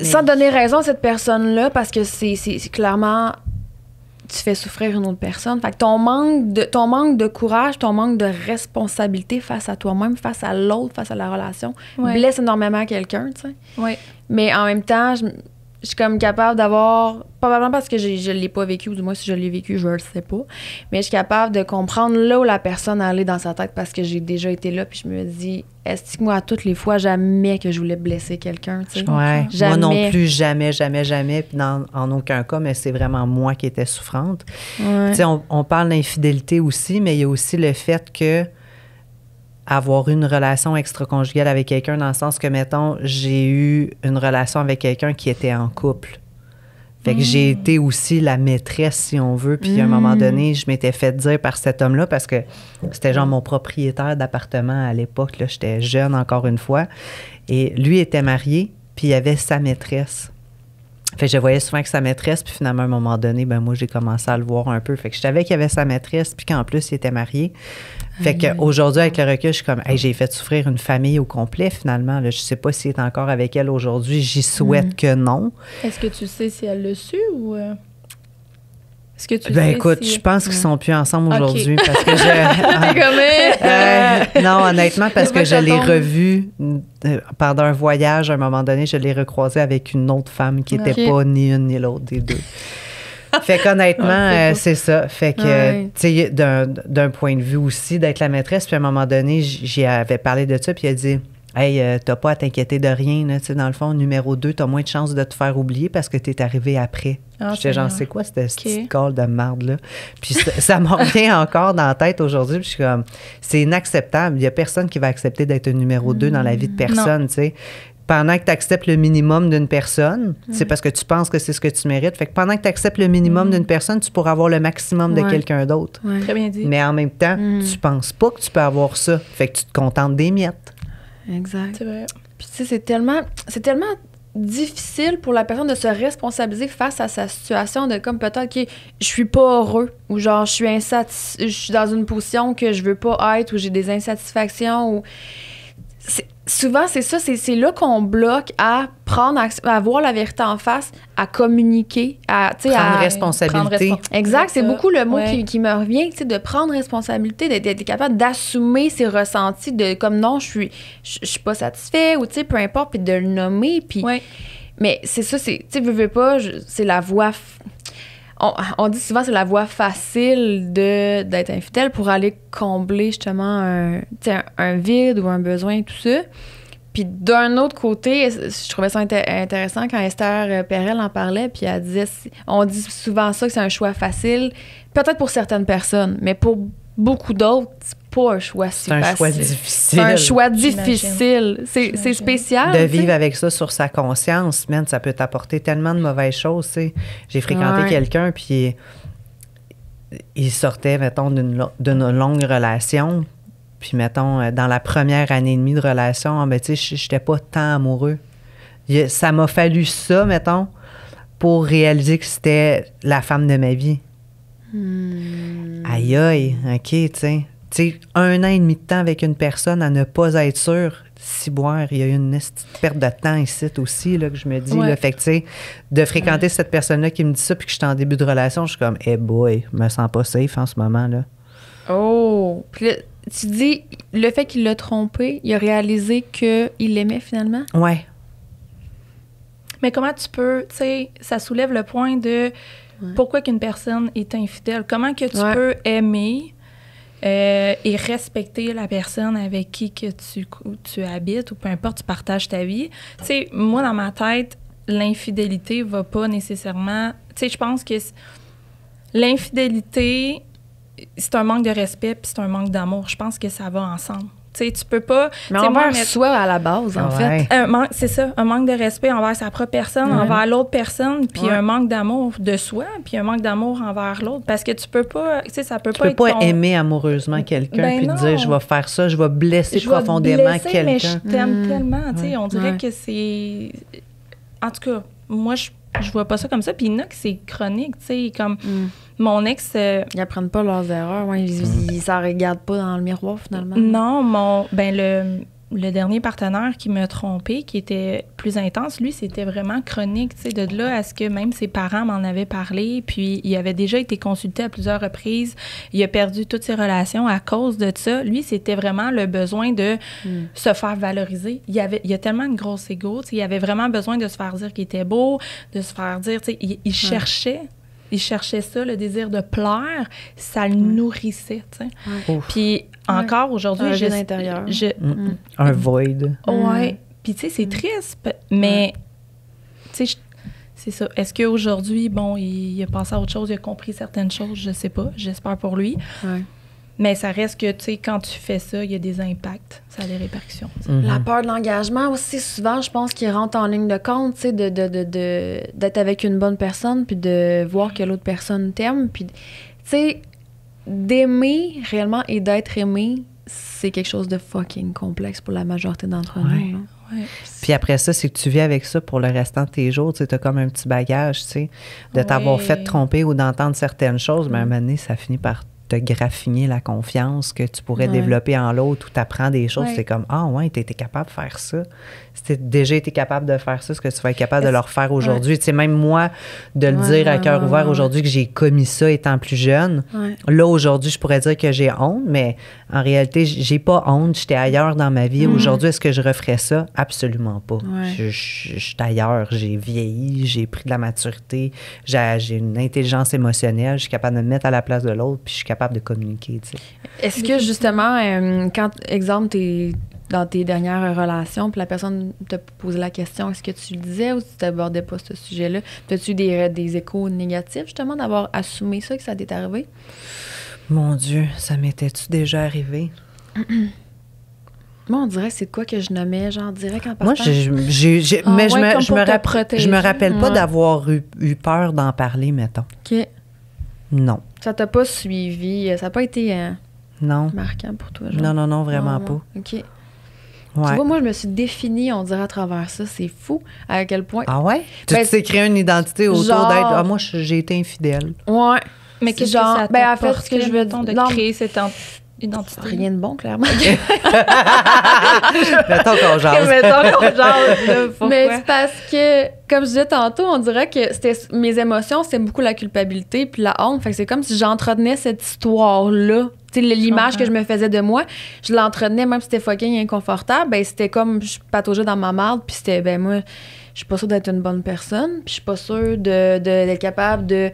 sans donner raison à cette personne-là, parce que c'est clairement... tu fais souffrir une autre personne. Fait que ton manque de courage, ton manque de responsabilité face à toi-même, face à l'autre, face à la relation, blesse énormément quelqu'un, tu sais. Oui. Mais en même temps, je suis comme capable d'avoir... Probablement parce que je l'ai pas vécu, ou du moins si je l'ai vécu, je le sais pas. Mais je suis capable de comprendre là où la personne allait dans sa tête parce que j'ai déjà été là, puis je me dis, est-ce que moi, à toutes les fois, jamais que je voulais blesser quelqu'un, tu sais? Ouais. Jamais. Moi non plus, jamais, puis en aucun cas, mais c'est vraiment moi qui étais souffrante. Ouais. Tu sais, on parle d'infidélité aussi, mais il y a aussi le fait que avoir eu une relation extra-conjugale avec quelqu'un, dans le sens que, mettons, j'ai eu une relation avec quelqu'un qui était en couple. Fait que j'ai été aussi la maîtresse, si on veut. Puis à un moment donné, je m'étais fait dire par cet homme-là, parce que c'était genre mon propriétaire d'appartement à l'époque. Là, j'étais jeune, encore une fois. Et lui était marié, puis il avait sa maîtresse. Fait que je voyais souvent avec sa maîtresse, puis finalement, à un moment donné, ben moi, j'ai commencé à le voir un peu. Fait que je savais qu'il y avait sa maîtresse, puis qu'en plus, il était marié. Fait qu'aujourd'hui, avec le recul, je suis comme, hey, j'ai fait souffrir une famille au complet, finalement. Là, je sais pas s'il est encore avec elle aujourd'hui. J'y souhaite que non. Est-ce que tu sais si elle l'a su ou... Est-ce que tu Ben sais écoute, si... je pense qu'ils sont plus ensemble aujourd'hui parce que non, honnêtement, parce que je l'ai revu pendant un voyage, à un moment donné, je l'ai recroisé avec une autre femme qui n'était pas ni une ni l'autre des deux. Fait qu'honnêtement, c'est ça. Fait que, tu sais, d'un point de vue aussi, d'être la maîtresse, puis à un moment donné, j'y avais parlé de ça, puis il a dit... Hey, t'as pas à t'inquiéter de rien. Là. Dans le fond, numéro 2, t'as moins de chances de te faire oublier parce que t'es arrivé après. J'étais genre, c'est quoi cette petite colle de marde-là? Puis ça m'en revient encore dans la tête aujourd'hui. Puis je suis comme, c'est inacceptable. Il y a personne qui va accepter d'être un numéro 2 dans la vie de personne, tu sais. Pendant que tu acceptes le minimum d'une personne, c'est parce que tu penses que c'est ce que tu mérites. Fait que pendant que tu acceptes le minimum d'une personne, tu pourras avoir le maximum de quelqu'un d'autre. Très bien dit. Mais en même temps, tu penses pas que tu peux avoir ça. Fait que tu te contentes des miettes. Exact. C'est vrai. Puis tu sais, c'est tellement difficile pour la personne de se responsabiliser face à sa situation de comme peut-être que je suis pas heureux ou genre je suis dans une position que je veux pas être ou j'ai des insatisfactions ou souvent c'est ça, c'est là qu'on bloque à à voir la vérité en face, à communiquer, prendre responsabilité. Exact, c'est beaucoup le mot qui me revient, tu sais, de prendre responsabilité, d'être capable d'assumer ses ressentis, de comme non, je suis pas satisfait ou tu sais peu importe, puis de le nommer, puis mais c'est ça, c'est tu sais veux pas, c'est la voie on dit souvent c'est la voie facile d'être infidèle pour aller combler justement un vide ou un besoin, tout ça. Puis d'un autre côté, je trouvais ça intéressant quand Esther Perel en parlait, puis elle disait, on dit souvent ça que c'est un choix facile, peut-être pour certaines personnes, mais pour beaucoup d'autres, c'est pas un choix si facile. C'est un choix difficile. C'est un choix difficile. C'est spécial. De vivre avec ça sur sa conscience, man, ça peut t'apporter tellement de mauvaises choses, tu sais. J'ai fréquenté quelqu'un, puis il sortait, mettons, d'une longue relation, puis mettons, dans la première année et demie de relation, ben, tu sais, j'étais pas tant amoureux. Ça m'a fallu ça, mettons, pour réaliser que c'était la femme de ma vie. Aïe, aïe, OK, tu sais. Tu sais, 1 an et demi de temps avec une personne à ne pas être sûr, si boire, il y a eu une perte de temps ici aussi, là, que je me dis. Là, fait que, tu sais, de fréquenter cette personne-là qui me dit ça, puis que je suis en début de relation, je suis comme, hey boy, je me sens pas safe en ce moment, là. Oh! Puis là, tu dis, le fait qu'il l'a trompé, il a réalisé qu'il l'aimait finalement? Ouais. Mais comment tu peux, tu sais, ça soulève le point de pourquoi qu'une personne est infidèle. Comment que tu peux aimer et respecter la personne avec qui que tu habites ou peu importe, tu partages ta vie. Tu sais, moi, dans ma tête, l'infidélité va pas nécessairement... Tu sais, je pense que l'infidélité, c'est un manque de respect puis c'est un manque d'amour. Je pense que ça va ensemble. Tu sais, tu peux pas... Mais envers soi, à la base, en fait. C'est ça, un manque de respect envers sa propre personne, envers l'autre personne, puis un manque d'amour de soi, puis un manque d'amour envers l'autre. Parce que tu peux pas... Tu sais, ça peut pas être... Tu peux pas aimer amoureusement quelqu'un puis dire, je vais faire ça, je vais blesser profondément quelqu'un. Mais je t'aime tellement, tu sais. On dirait que c'est... En tout cas, moi, Je vois pas ça comme ça. Puis il y en a que c'est chronique, tu sais, comme mon ex... Ils apprennent pas leurs erreurs, ouais, ils s'en regardent pas dans le miroir, finalement. Non, le dernier partenaire qui m'a trompée, qui était plus intense, lui, c'était vraiment chronique, tu sais, de là à ce que même ses parents m'en avaient parlé, puis il avait déjà été consulté à plusieurs reprises, il a perdu toutes ses relations à cause de ça. Lui, c'était vraiment le besoin de se faire valoriser. Il a tellement une grosse égo, tu sais, il avait vraiment besoin de se faire dire qu'il était beau, de se faire dire, tu sais, il cherchait... Il cherchait ça, le désir de plaire, ça le nourrissait, tu sais. Puis encore aujourd'hui, un vide intérieur. Un void. Ouais. Puis tu sais, c'est triste, mais tu sais, c'est ça. Est-ce qu'aujourd'hui, bon, il a passé à autre chose, il a compris certaines choses, je sais pas, j'espère pour lui. Ouais. Mais ça reste que, tu sais, quand tu fais ça, il y a des impacts, ça a des répercussions. La peur de l'engagement aussi, souvent, je pense qu'il rentre en ligne de compte, tu sais, d'être avec une bonne personne, puis de voir que l'autre personne t'aime, puis, tu sais, d'aimer réellement et d'être aimé, c'est quelque chose de fucking complexe pour la majorité d'entre nous. Là. Ouais. Puis après ça, c'est que tu vis avec ça pour le restant de tes jours. Tu sais, as comme un petit bagage, tu sais, de t'avoir fait tromper ou d'entendre certaines choses, mais à un moment donné, ça finit par te graffiner la confiance que tu pourrais développer en l'autre, où tu apprends des choses. C'est comme, ah ouais, tu étais capable de faire ça. Si tu déjà été capable de faire ça, est-ce que tu vas être capable de le refaire aujourd'hui? Tu sais, même moi, de le dire à cœur ouvert aujourd'hui que j'ai commis ça étant plus jeune, là, aujourd'hui, je pourrais dire que j'ai honte, mais en réalité, j'ai pas honte. J'étais ailleurs dans ma vie. Aujourd'hui, est-ce que je referais ça? Absolument pas. Je suis ailleurs. J'ai vieilli, j'ai pris de la maturité, j'ai une intelligence émotionnelle, je suis capable de me mettre à la place de l'autre, puis je suis capable de communiquer, tu sais. Est-ce que, justement, quand, exemple, t'es dans tes dernières relations, puis la personne te posait la question, est-ce que tu le disais ou tu t'abordais pas ce sujet-là? As-tu eu des échos négatifs, justement, d'avoir assumé ça, que ça t'est arrivé? Mon Dieu, ça m'était-tu déjà arrivé? Moi, on dirait que c'est de quoi que je nommais, genre, direct en partant. Moi, mais je me rappelle pas d'avoir eu peur d'en parler, mettons. OK. Non. Ça t'a pas suivi, ça n'a pas été non. marquant pour toi, genre? Non, vraiment pas. OK. Ouais. Tu vois, moi, je me suis définie, on dirait, à travers ça. C'est fou à quel point... Ah ouais? Tu t'es créé une identité autour d'être... Ah, moi, j'ai été infidèle. Ouais. Mais qu'est-ce que ça en fait, ce que je veux dire... de créer cette identité? Rien de bon, clairement. Mettons qu'on jase. Mais c'est parce que, comme je disais tantôt, on dirait que c'était mes émotions, c'était beaucoup la culpabilité puis la honte. Fait que c'est comme si j'entretenais cette histoire-là. Tu sais, l'image que je me faisais de moi, je l'entretenais, même si c'était fucking inconfortable, ben c'était comme je pataugeais dans ma marde, puis c'était, ben moi, je suis pas sûre d'être une bonne personne, puis je suis pas sûre d'être capable d'être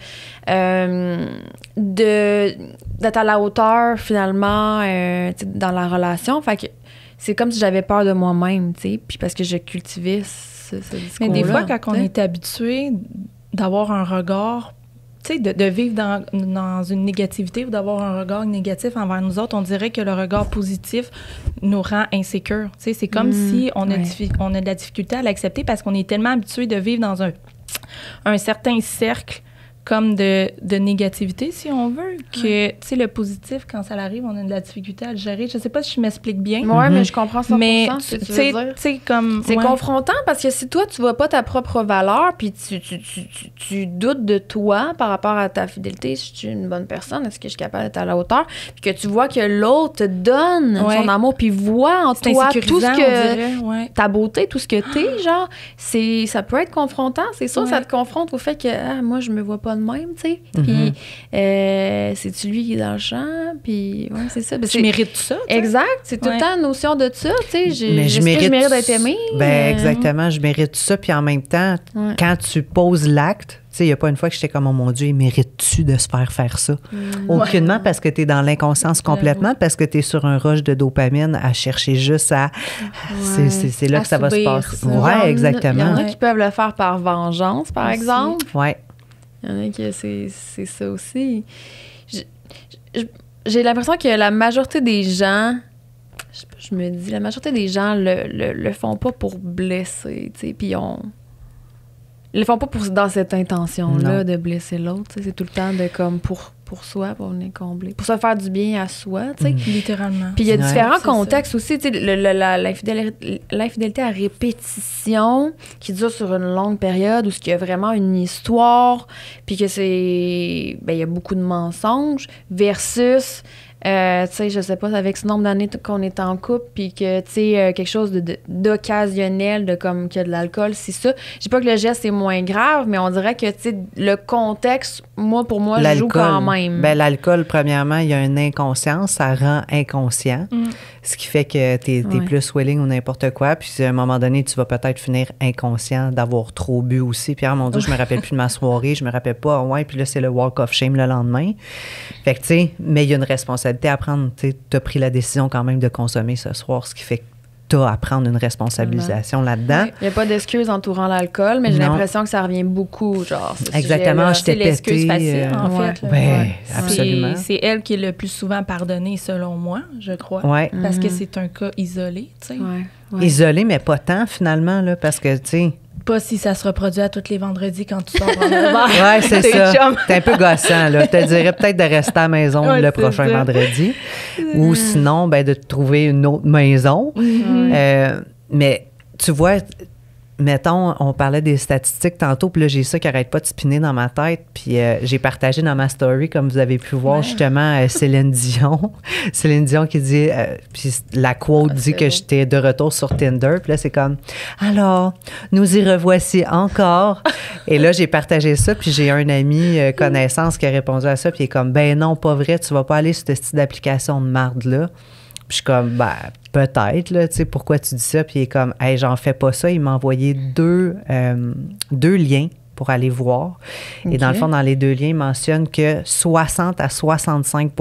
à la hauteur, finalement, dans la relation. Fait que c'est comme si j'avais peur de moi-même, tu sais, puis parce que je cultivais ce discours-là. Mais des fois, quand on est habitué d'avoir un regard, tu sais, de vivre dans une négativité ou d'avoir un regard négatif envers nous autres, on dirait que le regard positif nous rend insécures. Tu sais, c'est comme si on a de la difficulté à l'accepter parce qu'on est tellement habitué de vivre dans un certain cercle comme de négativité, si on veut, que, tu sais, le positif, quand ça arrive, on a de la difficulté à le gérer. Je sais pas si je m'explique bien. Oui, mais je comprends 100% mais ce que tu veux dire. C'est comme... C'est confrontant parce que si toi, tu vois pas ta propre valeur puis tu doutes de toi par rapport à ta fidélité, si je suis une bonne personne, est-ce que je suis capable d'être à la hauteur, puis que tu vois que l'autre te donne son amour puis voit en toi tout ce que... ta beauté, tout ce que t'es, genre, ça peut être confrontant. C'est sûr, ça te confronte au fait que moi, je me vois pas de même, tu sais. Puis c'est-tu lui qui est dans le champ? Puis, ouais, c'est ça. Ben, je mérite tout ça. T'sais. Exact. C'est tout le temps la notion de ça, tu sais. Je mérite d'être aimée. Ben, exactement. Je mérite tout ça. Puis en même temps, quand tu poses l'acte, tu sais, il n'y a pas une fois que j'étais comme, oh mon Dieu, mérites-tu de se faire ça? Aucunement, parce que tu es dans l'inconscience complètement, parce que tu es sur un rush de dopamine à chercher juste à... C'est là que ça va se passer. Oui, exactement. Il y en a qui peuvent le faire par vengeance, par exemple. Oui. Il y en a qui, c'est ça aussi. J'ai l'impression que la majorité des gens, je me dis, la majorité des gens le font pas pour blesser, tu sais, puis ils le font pas dans cette intention-là de blesser l'autre, c'est tout le temps de comme pour pour soi, pour venir combler, pour se faire du bien à soi, tu sais. Littéralement. Puis il y a différents c'est contextes aussi, tu sais, l'infidélité à répétition qui dure sur une longue période où il y a vraiment une histoire, puis que il y a beaucoup de mensonges, versus... tu sais, je sais pas, avec ce nombre d'années qu'on est en couple, puis que, tu sais, quelque chose d'occasionnel, de comme qu'il y a de l'alcool, c'est ça. Je dis pas que le geste est moins grave, mais on dirait que, tu sais, le contexte, pour moi, joue quand même. Ben, l'alcool, premièrement, il y a une inconscience, ça rend inconscient, ce qui fait que t'es plus willing ou n'importe quoi, puis à un moment donné, tu vas peut-être finir inconscient d'avoir trop bu aussi, puis mon Dieu, je me rappelle plus de ma soirée, je me rappelle pas, puis là, c'est le walk of shame le lendemain. Fait que, tu sais, mais il y a une responsabilité à prendre. Tu as pris la décision quand même de consommer ce soir, ce qui fait que tu as à prendre une responsabilisation là-dedans. Il n'y a pas d'excuses entourant l'alcool, mais j'ai l'impression que ça revient beaucoup, genre. Exactement, je t'ai pété. C'est l'excuse facile, en fait. Oui, absolument. C'est elle qui est le plus souvent pardonnée, selon moi, je crois. Ouais. Parce que c'est un cas isolé, tu sais. Ouais. Isolé, mais pas tant, finalement, là, parce que, tu sais... Pas si ça se reproduit à tous les vendredis quand tu sors en bar. Oui, c'est ça. T'es un peu gossant, là. Je te dirais peut-être de rester à la maison le prochain vendredi. Ou sinon, ben, de te trouver une autre maison. Mais tu vois... Mettons, on parlait des statistiques tantôt, puis là, j'ai ça qui n'arrête pas de spinner dans ma tête. Puis j'ai partagé dans ma story, comme vous avez pu voir, justement, Céline Dion. Céline Dion qui dit, puis la quote dit que j'étais de retour sur Tinder. Puis là, c'est comme, alors, nous y revoici encore. Et là, j'ai partagé ça, puis j'ai un ami connaissance qui a répondu à ça, puis il est comme, ben non, pas vrai, tu vas pas aller sur cette style d'application de marde-là. Puis je suis comme, ben, peut-être, là, tu sais, pourquoi tu dis ça? Puis il est comme, hey, j'en fais pas ça. Il m'a envoyé deux liens pour aller voir. Okay. Et dans le fond, dans les 2 liens, il mentionne que 60 à 65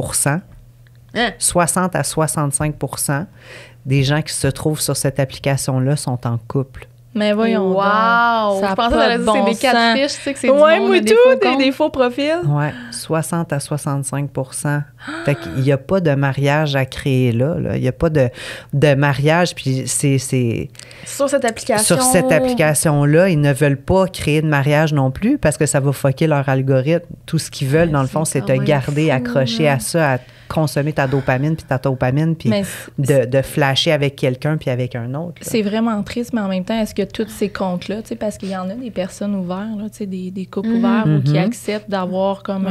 60 à 65 des gens qui se trouvent sur cette application-là sont en couple. Mais voyons donc. Ça je pensais que c'est des catfish, tu sais, que c'est du monde, moi tout, des faux profils. Oui, 60 à 65 Fait qu'il n'y a pas de mariage à créer là. Il n'y a pas de mariage, puis c'est... Sur cette application... Sur cette application-là, ils ne veulent pas créer de mariage non plus parce que ça va fucker leur algorithme. Tout ce qu'ils veulent, dans le fond, c'est te garder accroché à ça, à consommer ta dopamine puis ta dopamine, puis de flasher avec quelqu'un puis avec un autre. Là. C'est vraiment triste, mais en même temps, est-ce que tous ces comptes-là, tu sais, parce qu'il y en a des personnes ouvertes, là, tu sais, des couples ouverts ou qui acceptent d'avoir comme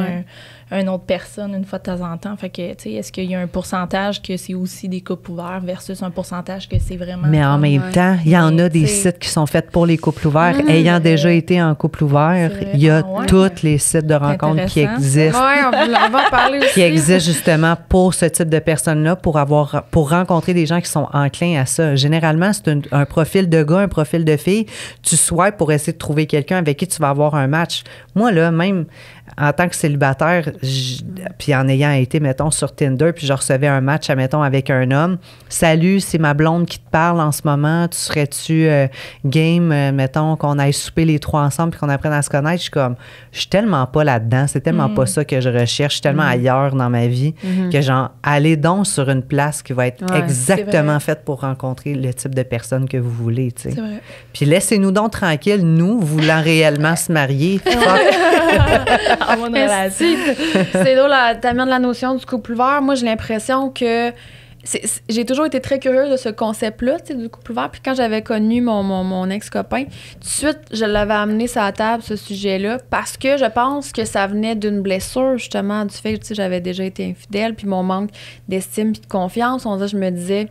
une autre personne une fois de temps en temps. Fait que, tu sais, est-ce qu'il y a un pourcentage que c'est aussi des couples ouverts versus un pourcentage que c'est vraiment... Mais en même temps, il y en a des sites qui sont faits pour les couples ouverts. Ayant déjà été en couple ouvert, il y a tous les sites de rencontres qui existent. Oui, on va en parler aussi. Qui existent justement pour ce type de personnes-là, pour rencontrer des gens qui sont enclins à ça. Généralement, c'est un profil de gars, un profil de fille. Tu swipes pour essayer de trouver quelqu'un avec qui tu vas avoir un match. Moi, là, même... En tant que célibataire, puis en ayant été, mettons, sur Tinder, puis je recevais un match, mettons, avec un homme. « Salut, c'est ma blonde qui te parle en ce moment. Tu serais-tu game, mettons, qu'on aille souper les 3 ensemble puis qu'on apprenne à se connaître? » Je suis tellement pas là-dedans. C'est tellement pas ça que je recherche. Je suis tellement ailleurs dans ma vie que, genre, allez donc sur une place qui va être exactement faite pour rencontrer le type de personne que vous voulez, tu sais. C'est vrai. Puis laissez-nous donc tranquilles, nous, voulant réellement se marier. C'est drôle, t'amènes la notion du couple ouvert. Moi, j'ai l'impression que j'ai toujours été très curieuse de ce concept-là, tu sais, du couple ouvert. Puis quand j'avais connu mon ex-copain, tout de suite, je l'avais amené sur la table, ce sujet-là, parce que je pense que ça venait d'une blessure, justement, du fait que, tu sais, j'avais déjà été infidèle, puis mon manque d'estime puis de confiance. Je me disais...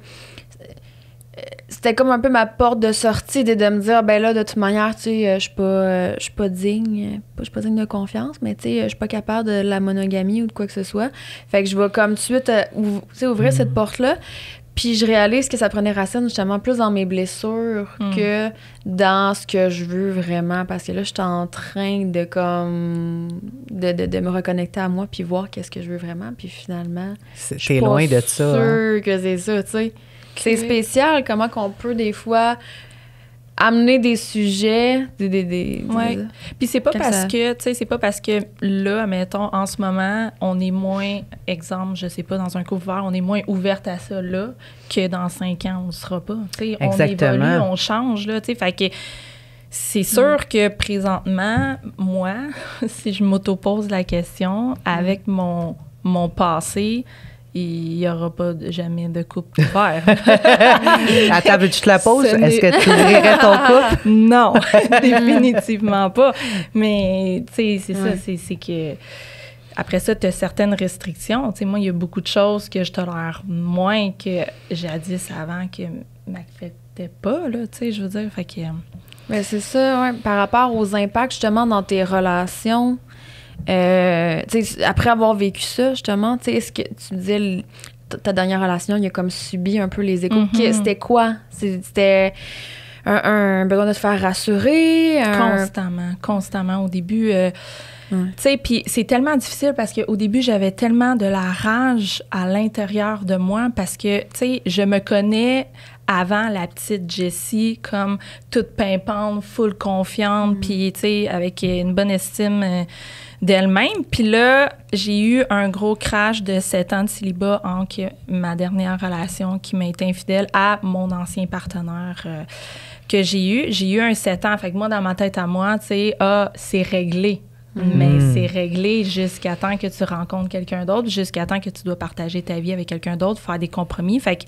C'était comme un peu ma porte de sortie de me dire, ben là, de toute manière, tu sais, je suis pas digne de confiance, mais tu sais, je suis pas capable de la monogamie ou de quoi que ce soit. Fait que je vais comme tout de suite ouvrir cette porte-là. Puis je réalise que ça prenait racine justement plus dans mes blessures que dans ce que je veux vraiment. Parce que là, je suis en train de me reconnecter à moi puis voir qu'est-ce que je veux vraiment. Puis finalement, je suis pas loin de ça. sûre que c'est ça, tu sais. C'est spécial comment qu'on peut des fois amener des sujets puis c'est pas parce que tu sais, c'est pas parce que là, mettons, en ce moment on est moins, exemple, je sais pas, dans un couple ouvert, on est moins ouverte à ça là que dans 5 ans on le sera pas, tu sais. On évolue, on change là, tu sais. Fait que c'est sûr que présentement, moi, si je m'auto-pose la question, avec mon passé, il n'y aura pas jamais de couple ouvert. Attends, veux-tu te la pose? Est-ce que tu ouvrirais ton couple? Non, définitivement pas. Mais, tu sais, c'est ça, c'est que... Après ça, tu as certaines restrictions. Tu sais, moi, il y a beaucoup de choses que je tolère moins que jadis avant que m'affectaient pas, là, tu sais, je veux dire. Fait que... Mais c'est ça, ouais. Par rapport aux impacts, justement, dans tes relations, tu sais, après avoir vécu ça, justement, tu sais, est-ce que tu disais, ta dernière relation, il a comme subi un peu les échos. C'était quoi? C'était un besoin de se faire rassurer? Constamment. Au début, tu sais, puis c'est tellement difficile parce qu'au début, j'avais tellement de la rage à l'intérieur de moi parce que, tu sais, je me connais avant la petite Jessie comme toute pimpante, full confiante, puis, tu sais, avec une bonne estime d'elle-même. Puis là, j'ai eu un gros crash de 7 ans de célibat entre ma dernière relation qui m'a été infidèle à mon ancien partenaire que j'ai eu. J'ai eu un 7 ans. Fait que moi, dans ma tête à moi, tu sais, c'est réglé. Mais c'est réglé jusqu'à temps que tu rencontres quelqu'un d'autre, jusqu'à temps que tu dois partager ta vie avec quelqu'un d'autre, faire des compromis. Fait que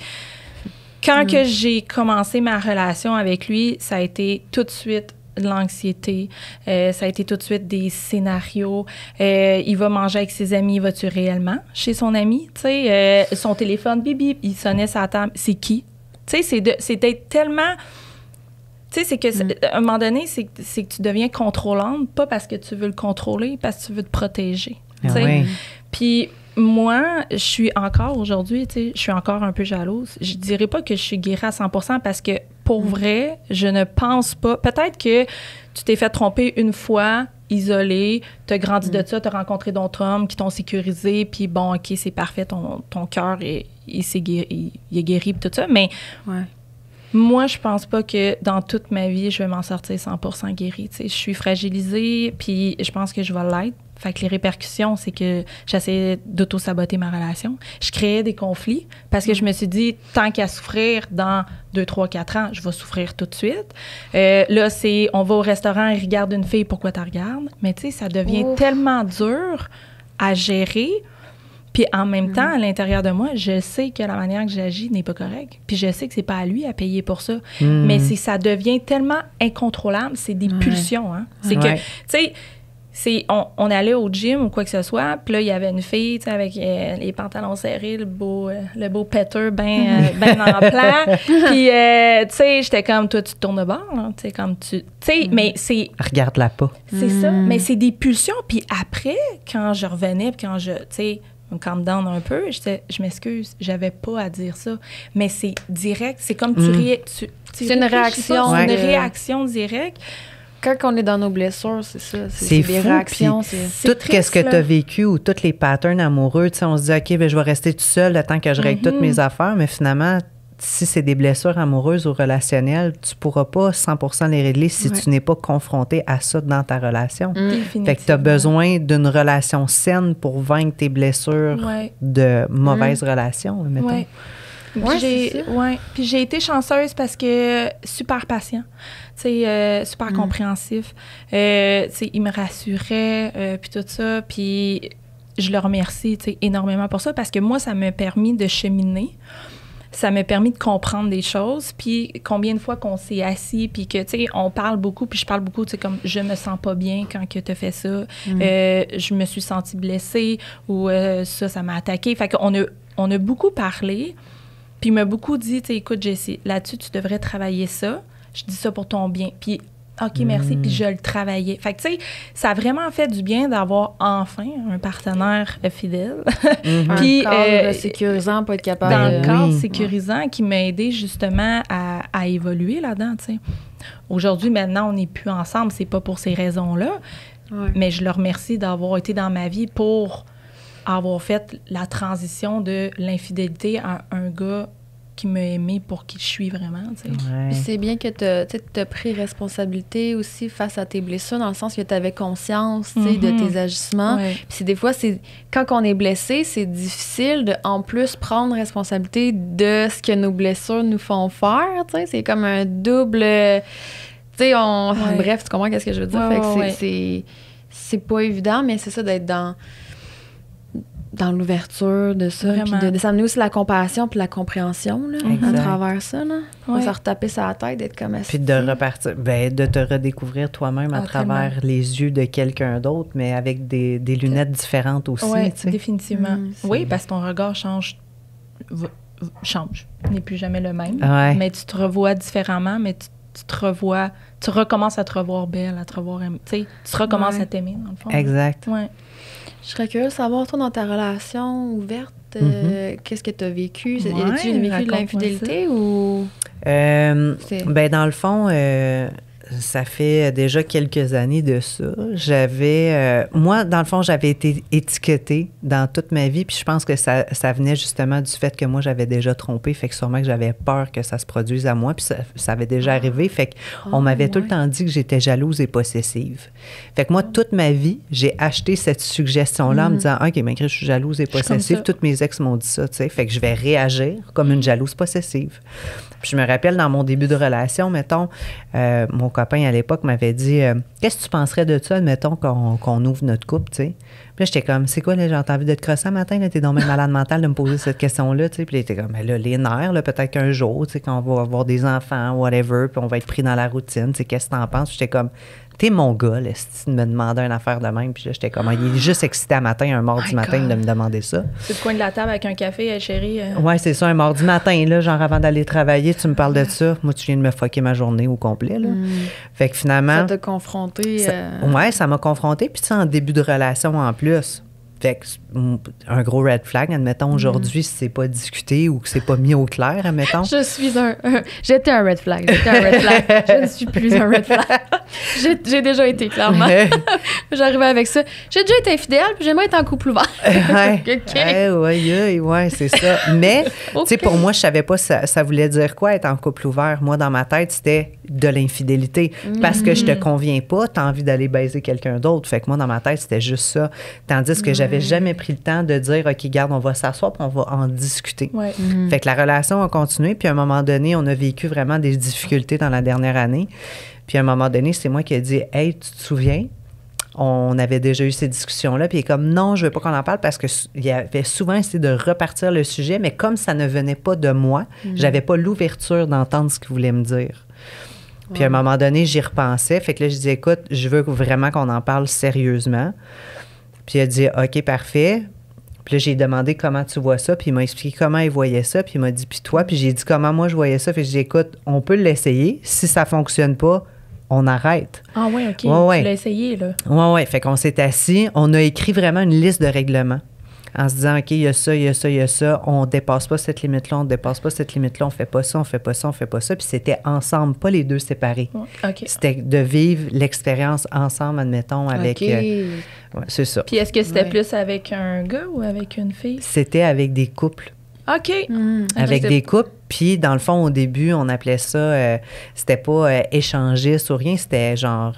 quand que j'ai commencé ma relation avec lui, ça a été tout de suite de l'anxiété, ça a été tout de suite des scénarios. Il va manger avec ses amis, va-tu réellement chez son ami? Tu sais, son téléphone, bip, bip, il sonnait sa table. C'est qui? Tu sais, c'était tellement... Tu sais, c'est que, à un moment donné, c'est que tu deviens contrôlante, pas parce que tu veux le contrôler, parce que tu veux te protéger. Tu sais. Oui. Puis moi, je suis encore aujourd'hui, tu sais, je suis encore un peu jalouse. Je dirais pas que je suis guérie à 100% parce que, pour vrai, je ne pense pas... Peut-être que tu t'es fait tromper une fois, isolé, tu as grandi de ça, tu as rencontré d'autres hommes qui t'ont sécurisé, puis bon, OK, c'est parfait, ton cœur, il est guéri, puis tout ça, mais... Ouais. Moi, je pense pas que dans toute ma vie, je vais m'en sortir 100% guérie. Tu sais, je suis fragilisée, puis je pense que je vais l'être. Fait que les répercussions, c'est que j'essayais d'auto-saboter ma relation. Je créais des conflits parce que je me suis dit, tant qu'à souffrir dans 2, 3, 4 ans, je vais souffrir tout de suite. Là, c'est, on va au restaurant et regarde une fille, pourquoi tu regardes? Mais tu sais, ça devient tellement dur à gérer. Puis en même temps, à l'intérieur de moi, je sais que la manière que j'agis n'est pas correcte. Puis je sais que c'est pas à lui à payer pour ça. Mais ça devient tellement incontrôlable. C'est des pulsions, hein. C'est que, tu sais, on allait au gym ou quoi que ce soit, puis là, il y avait une fille, tu sais, avec les pantalons serrés, le beau péteux bien en plan. Puis, tu sais, j'étais comme, toi, tu te tournes de bord, là. Tu sais, comme tu... Tu sais, mais c'est... Regarde-la pas. C'est ça. Mais c'est des pulsions. Puis après, quand je revenais, puis quand je... Tu sais, me calm down un peu, je m'excuse, j'avais pas à dire ça. Mais c'est direct, c'est comme c'est une réaction. C'est une réaction directe. Quand on est dans nos blessures, c'est ça. C'est des fou, réactions. Tout ce que tu as vécu ou tous les patterns amoureux, tu sais, on se dit, OK, ben, je vais rester tout seul le temps que je règle toutes mes affaires, mais finalement, si c'est des blessures amoureuses ou relationnelles, tu pourras pas 100% les régler si tu n'es pas confronté à ça dans ta relation. Fait que tu as besoin d'une relation saine pour vaincre tes blessures de mauvaises relations, mettons. Puis j'ai été chanceuse parce que super patient, tu sais, super compréhensif. Tu sais, il me rassurait, puis tout ça. Puis je le remercie, tu sais, énormément pour ça parce que moi, ça m'a permis de cheminer. Ça m'a permis de comprendre des choses. Puis combien de fois qu'on s'est assis, puis que, tu sais, on parle beaucoup, puis je parle beaucoup, tu sais, comme je me sens pas bien quand que tu as fait ça. Je me suis sentie blessée ou ça m'a attaqué. Fait qu'on a beaucoup parlé. Puis il m'a beaucoup dit, tu sais, écoute, Jessie, là-dessus, tu devrais travailler ça. Je dis ça pour ton bien. Puis, OK, merci. Puis je le travaillais. Fait que, tu sais, ça a vraiment fait du bien d'avoir enfin un partenaire fidèle. Puis, un cadre sécurisant, pas être capable dans le cadre sécurisant qui m'a aidé justement à évoluer là-dedans, tu sais. Aujourd'hui, maintenant, on n'est plus ensemble. C'est pas pour ces raisons-là. Mais je le remercie d'avoir été dans ma vie pour avoir fait la transition de l'infidélité à un gars qui m'a aimé pour qui je suis vraiment, tu sais. C'est bien que tu as pris responsabilité aussi face à tes blessures, dans le sens que tu avais conscience, tu sais, de tes agissements. Puis des fois, quand on est blessé, c'est difficile de, en plus, prendre responsabilité de ce que nos blessures nous font faire, tu sais. C'est comme un double... sais, bref, tu comprends qu'est-ce que je veux dire? Ouais, fait que c'est pas évident, mais c'est ça d'être dans l'ouverture de ça, puis de s'amener aussi la compassion puis la compréhension là, à travers ça. Là. On va se retaper sa tête, d'être comme ça. Puis de repartir, de te redécouvrir toi-même à travers les yeux de quelqu'un d'autre, mais avec des lunettes différentes aussi. Oui, définitivement. Oui, parce que ton regard change, n'est plus jamais le même. Ouais. Mais tu te revois différemment, mais tu te revois, tu recommences à te revoir belle, à te revoir, tu recommences à t'aimer, dans le fond. Exact. Ouais. Je serais curieuse de savoir, toi, dans ta relation ouverte, qu'est-ce que tu as vécu? As-tu vécu de l'infidélité ou... Dans le fond, ça fait déjà quelques années de ça. Moi, dans le fond, j'avais été étiquetée dans toute ma vie, puis je pense que ça venait justement du fait que moi, j'avais déjà trompé, fait que sûrement que j'avais peur que ça se produise à moi, puis ça avait déjà arrivé, fait qu'on m'avait tout le temps dit que j'étais jalouse et possessive. Fait que moi, toute ma vie, j'ai acheté cette suggestion-là en me disant « OK, mais je suis jalouse et possessive. » Toutes mes ex m'ont dit ça, tu sais, fait que je vais réagir comme une jalouse possessive. Puis je me rappelle, dans mon début de relation, mettons, mon copain à l'époque m'avait dit qu'est-ce que tu penserais de ça, admettons, qu'on ouvre notre couple, tu sais. Puis là, j'étais comme, c'est quoi, là, j'ai envie de te crosser un matin, là, t'es donc même malade mental de me poser cette question-là, tu sais. Puis là, il était comme, ben là, les nerfs, là, peut-être qu'un jour, tu sais, quand on va avoir des enfants, whatever, puis on va être pris dans la routine, tu sais, qu'est-ce que t'en penses? Puis j'étais comme, t'es mon gars, là, si tu me demandais une affaire de même. Puis là, j'étais comme, il est juste excité à matin, un mardi matin, de me demander ça. C'est le coin de la table avec un café, chérie. Ouais, c'est ça, un mardi matin, là, genre avant d'aller travailler, tu me parles de ça. Moi, tu viens de me fucker ma journée au complet, là. Fait que finalement... Ça t'a confronté... Ouais, ça m'a confronté. Puis tu sais, en début de relation en plus... Fait que un gros red flag, admettons, aujourd'hui, si c'est pas discuté ou que c'est pas mis au clair, admettons. J'étais un red flag. Je ne suis plus un red flag. J'ai déjà été, clairement. J'arrivais avec ça. J'ai déjà été infidèle, puis j'aimerais être en couple ouvert. Ouais, c'est ça. Mais, tu sais, pour moi, je savais pas ça voulait dire quoi être en couple ouvert. Moi, dans ma tête, c'était de l'infidélité. Parce que je te conviens pas, t'as envie d'aller baiser quelqu'un d'autre. Fait que moi, dans ma tête, c'était juste ça. Tandis que j'avais jamais pris le temps de dire, OK, garde, on va s'asseoir puis on va en discuter. Ouais. Fait que la relation a continué, puis à un moment donné, on a vécu vraiment des difficultés dans la dernière année. Puis à un moment donné, c'est moi qui ai dit, hey, tu te souviens? On avait déjà eu ces discussions-là, puis il est comme, non, je veux pas qu'on en parle parce qu'il avait souvent essayé de repartir le sujet, mais comme ça ne venait pas de moi, j'avais pas l'ouverture d'entendre ce qu'il voulait me dire. Puis à un moment donné, j'y repensais. Fait que là, je dis, écoute, je veux vraiment qu'on en parle sérieusement. Puis il a dit, OK, parfait. Puis là, j'ai demandé comment tu vois ça, puis il m'a expliqué comment il voyait ça, puis il m'a dit, puis toi, puis j'ai dit comment moi je voyais ça. Puis j'ai dit, écoute, on peut l'essayer. Si ça fonctionne pas, on arrête. Ah oui, OK. Ouais. Tu l'as essayé, là. Oui. Fait qu'on s'est assis, on a écrit vraiment une liste de règlements en se disant, OK, il y a ça, on dépasse pas cette limite-là, on fait pas ça, on fait pas ça. Puis c'était ensemble, pas les deux séparés. OK. C'était de vivre l'expérience ensemble, admettons, avec... OK. c'est ça. Puis est-ce que c'était plus avec un gars ou avec une fille? C'était avec des couples. OK. Avec des couples. Puis, dans le fond, au début, on appelait ça... c'était pas échangiste ou rien, c'était genre...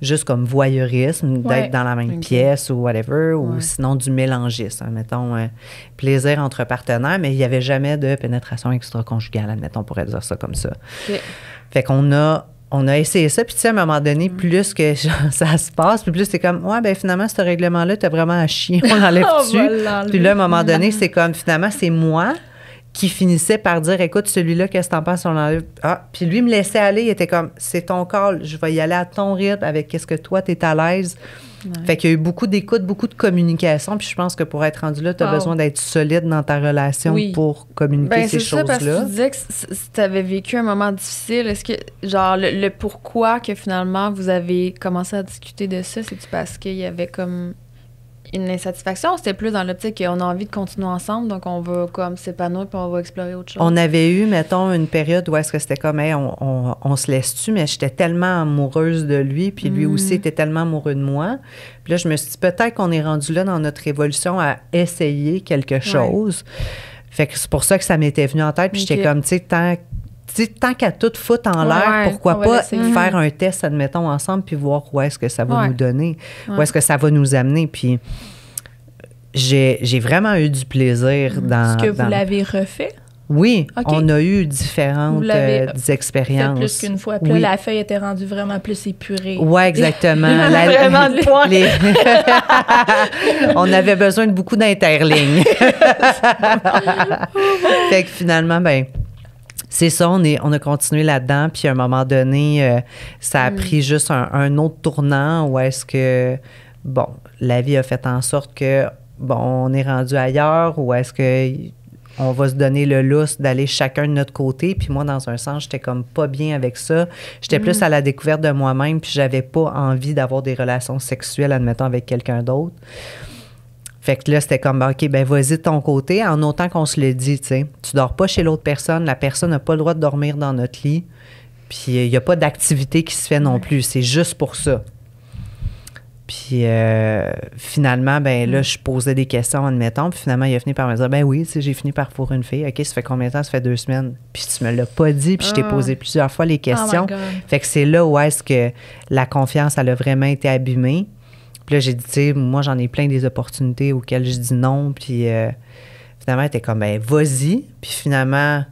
juste comme voyeurisme, d'être dans la même pièce ou whatever, ou sinon du mélangisme, mettons, plaisir entre partenaires, mais il n'y avait jamais de pénétration extra-conjugale, admettons, on pourrait dire ça comme ça. Okay. Fait qu'on a essayé ça, puis tu sais, à un moment donné, plus que genre, ça se passe, puis plus c'est comme, ouais, ben finalement, ce règlement-là, t'as vraiment à chier, on l'enlève-tu? Puis là, à un moment donné, c'est comme, finalement, c'est moi qui finissait par dire, écoute, celui-là, qu'est-ce que t'en penses, on l'enlève? Ah, puis lui me laissait aller, il était comme, c'est ton call, je vais y aller à ton rythme, avec qu'est-ce que toi, t'es à l'aise. Ouais. Fait qu'il y a eu beaucoup d'écoute, beaucoup de communication, puis je pense que pour être rendu là, t'as besoin d'être solide dans ta relation pour communiquer ces choses-là. Parce que tu disais que t'avais vécu un moment difficile. Est-ce que, genre, le pourquoi que finalement vous avez commencé à discuter de ça, c'est-tu parce qu'il y avait comme une insatisfaction, c'était plus dans l'optique qu'on a envie de continuer ensemble, donc on va comme s'épanouir puis on va explorer autre chose? On avait eu, mettons, une période où est-ce que c'était comme, hey, on se laisse-tu, mais j'étais tellement amoureuse de lui, puis lui aussi était tellement amoureux de moi. Puis là, je me suis dit, peut-être qu'on est rendu là dans notre évolution à essayer quelque chose. Fait que c'est pour ça que ça m'était venu en tête, puis j'étais comme, tu sais, tant qu'à tout foutre en l'air, pourquoi pas faire un test, admettons, ensemble, puis voir où est-ce que ça va nous donner, où est-ce que ça va nous amener. Puis j'ai vraiment eu du plaisir dans... Est-ce que vous l'avez refait? Oui, OK. on a eu différentes Vous l'avez expériences. Plus qu'une fois. Puis Oui. là, la feuille était rendue vraiment plus épurée. Oui, exactement. Vraiment de points. On avait besoin de beaucoup d'interlignes. Fait que finalement, ben c'est ça, on a continué là-dedans. Puis à un moment donné, ça a pris juste un autre tournant où est-ce que, bon, la vie a fait en sorte que, bon, on est rendu ailleurs, ou est-ce que on va se donner le lousse d'aller chacun de notre côté. Puis moi, dans un sens, j'étais comme pas bien avec ça. J'étais plus à la découverte de moi-même, puis j'avais pas envie d'avoir des relations sexuelles, admettons, avec quelqu'un d'autre. Fait que là, c'était comme, OK, ben vas-y de ton côté, en autant qu'on se le dit, tu sais. Tu dors pas chez l'autre personne, la personne n'a pas le droit de dormir dans notre lit, puis il n'y a pas d'activité qui se fait non plus. C'est juste pour ça. Puis finalement, ben là, je posais des questions, admettons, puis finalement, il a fini par me dire, ben oui, tu sais, j'ai fini par fourrer une fille. OK, ça fait combien de temps? Ça fait 2 semaines. Puis tu me l'as pas dit, puis je t'ai posé plusieurs fois les questions. Oh my God. Fait que c'est là où est-ce que la confiance, elle a vraiment été abîmée. Puis là, j'ai dit, tu sais, moi, j'en ai plein des opportunités auxquelles je dis non. Puis finalement, elle était comme, ben vas-y. Puis finalement,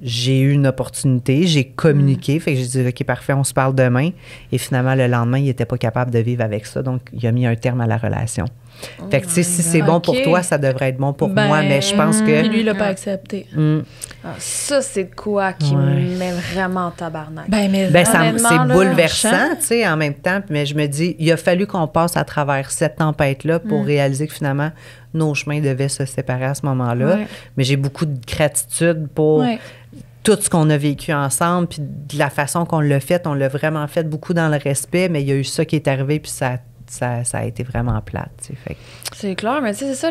j'ai eu une opportunité, j'ai communiqué. Fait que j'ai dit, OK, parfait, on se parle demain. Et finalement, le lendemain, il n'était pas capable de vivre avec ça. Donc, il a mis un terme à la relation. Fait que, tu sais, si c'est bon pour toi, ça devrait être bon pour moi. Mais je pense que... Puis lui, il l'a pas accepté. Ça, c'est de quoi qui me met vraiment en tabarnak. Mais c'est bouleversant, tu sais, en même temps. Mais je me dis, il a fallu qu'on passe à travers cette tempête-là pour réaliser que finalement, nos chemins devaient se séparer à ce moment-là. Ouais. Mais j'ai beaucoup de gratitude pour tout ce qu'on a vécu ensemble, puis de la façon qu'on l'a fait. On l'a vraiment fait beaucoup dans le respect, mais il y a eu ça qui est arrivé, puis ça a été vraiment plate, tu sais. Fait que... C'est clair, mais tu sais, c'est ça,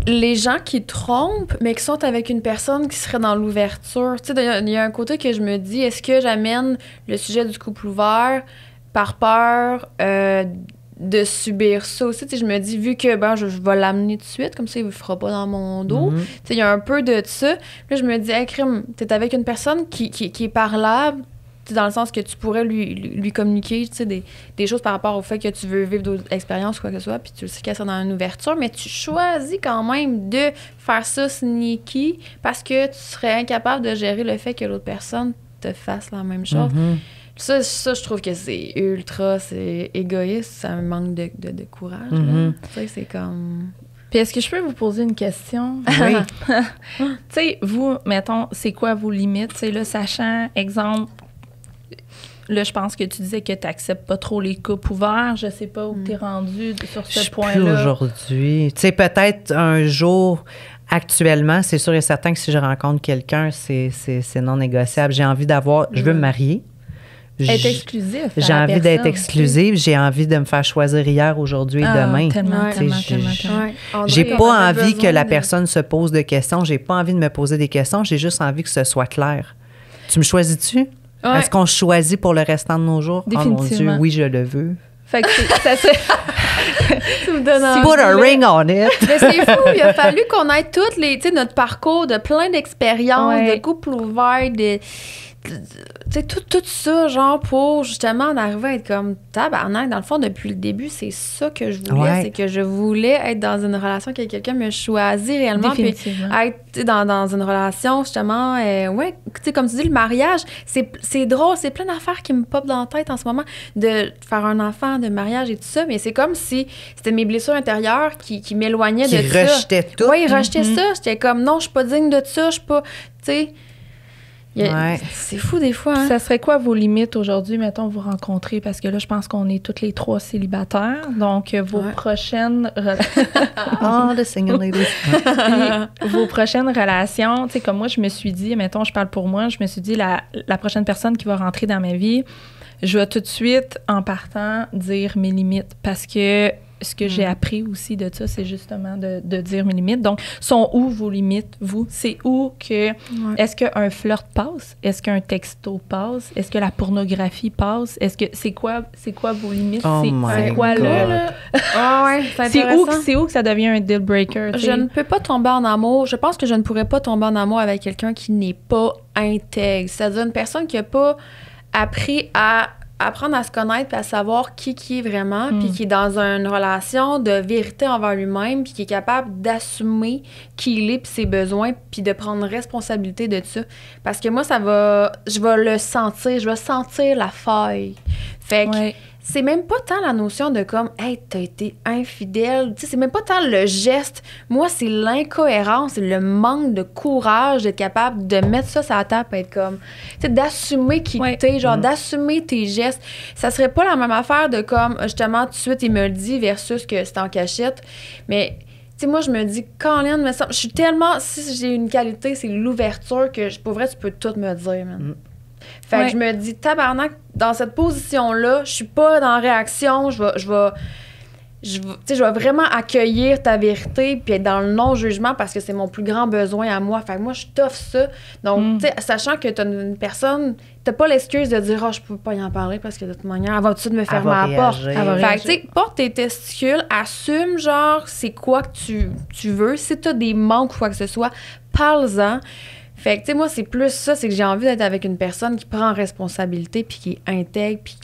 les gens qui trompent, mais qui sont avec une personne qui serait dans l'ouverture. Tu sais, il y a un côté que je me dis, est-ce que j'amène le sujet du couple ouvert par peur de subir ça aussi? Tu sais, je me dis, vu que je vais l'amener tout de suite, comme ça, il ne fera pas dans mon dos. Tu sais, il y a un peu de ça. Là, je me dis, hey, crime, t'es avec une personne qui est parlable, dans le sens que tu pourrais lui communiquer, tu sais, des choses par rapport au fait que tu veux vivre d'autres expériences ou quoi que ce soit, puis tu le sais qu'elle sera dans une ouverture, mais tu choisis quand même de faire ça sneaky parce que tu serais incapable de gérer le fait que l'autre personne te fasse la même chose. Ça, je trouve que c'est égoïste, ça me manque de courage. Tu sais, c'est comme... Puis est-ce que je peux vous poser une question? Oui. Tu sais, vous, mettons, c'est quoi vos limites? Tu sais, là, sachant, exemple, là, je pense que tu disais que tu n'acceptes pas trop les couples ouverts. Je sais pas où tu es rendu sur ce point-là. Plus aujourd'hui. Tu sais, peut-être un jour, actuellement, c'est sûr et certain que si je rencontre quelqu'un, c'est non négociable. J'ai envie d'avoir... Je veux me marier. Être exclusif. J'ai envie d'être exclusive. J'ai envie de me faire choisir hier, aujourd'hui et demain. Tellement. J'ai pas envie que la personne se pose de questions. J'ai pas envie de me poser des questions. J'ai juste envie que ce soit clair. Tu me choisis-tu? Ouais. Est-ce qu'on choisit pour le restant de nos jours? Oh mon Dieu, oui, je le veux. Fait que ça se... Tu me donnes envie. Put a ring on it. Mais c'est fou, il a fallu qu'on ait toutes les, tu sais, notre parcours de plein d'expériences, de couples ouverts, tu sais, tout ça, genre, pour justement en arriver à être comme tabarnak. Dans le fond, depuis le début, c'est ça que je voulais. C'est que je voulais être dans une relation que quelqu'un me choisit réellement. Puis être dans une relation, justement, tu sais, comme tu dis, le mariage, c'est drôle. C'est plein d'affaires qui me popent dans la tête en ce moment, de faire un enfant, de mariage et tout ça. Mais c'est comme si c'était mes blessures intérieures qui m'éloignaient de ça. Qui rejetaient tout. Oui, ils rejetaient ça. J'étais comme, non, je suis pas digne de ça. Je suis pas, tu sais... C'est fou des fois. Hein? Ça serait quoi vos limites aujourd'hui, mettons, vous rencontrez? Parce que là, je pense qu'on est toutes les 3 célibataires. Donc, vos prochaines... Oh, the single ladies. Vos prochaines relations, tu sais, comme moi, je me suis dit, mettons, je parle pour moi, je me suis dit, la prochaine personne qui va rentrer dans ma vie, je vais tout de suite, en partant, dire mes limites. Parce que ce que j'ai appris aussi de ça, c'est justement de dire mes limites. Donc, sont où vos limites, vous? C'est où que... Est-ce qu'un flirt passe? Est-ce qu'un texto passe? Est-ce que la pornographie passe? Est-ce que... C'est quoi vos limites? C'est quoi là? C'est où que ça devient un deal breaker? Je ne peux pas tomber en amour. Je pense que je ne pourrais pas tomber en amour avec quelqu'un qui n'est pas intègre. C'est-à-dire une personne qui n'a pas appris à apprendre à se connaître puis à savoir qui est vraiment, puis qui est dans une relation de vérité envers lui-même, puis qui est capable d'assumer qui il est puis ses besoins, puis de prendre responsabilité de ça. Parce que moi, je vais le sentir, je vais sentir la faille. Fait que c'est même pas tant la notion de comme, hey, t'as été infidèle. Tu sais, c'est même pas tant le geste. Moi, c'est l'incohérence, c'est le manque de courage d'être capable de mettre ça sur la table et être comme, tu sais, d'assumer qui t'es, genre, d'assumer tes gestes. Ça serait pas la même affaire de comme, justement, tout de suite, il me le dit versus que c'est en cachette. Mais, tu sais, moi, je me dis, Colin, me semble, je suis tellement, si j'ai une qualité, c'est l'ouverture que, pour vrai, tu peux tout me dire, man. Fait que je me dis, tabarnak, dans cette position-là, je suis pas dans la réaction, je vais vraiment accueillir ta vérité puis être dans le non-jugement parce que c'est mon plus grand besoin à moi. Fait que moi, je t'offre ça. Donc, tu sais, sachant que t'as une personne, t'as pas l'excuse de dire « Ah, je peux pas y en parler parce que de toute manière, elle va tout de suite me fermer la porte. » Fait que, tu sais, porte tes testicules, assume, genre, c'est quoi que tu veux. Si t'as des manques ou quoi que ce soit, parle-en. Fait que, tu sais, moi, c'est plus ça, c'est que j'ai envie d'être avec une personne qui prend responsabilité, puis qui est intègre, puis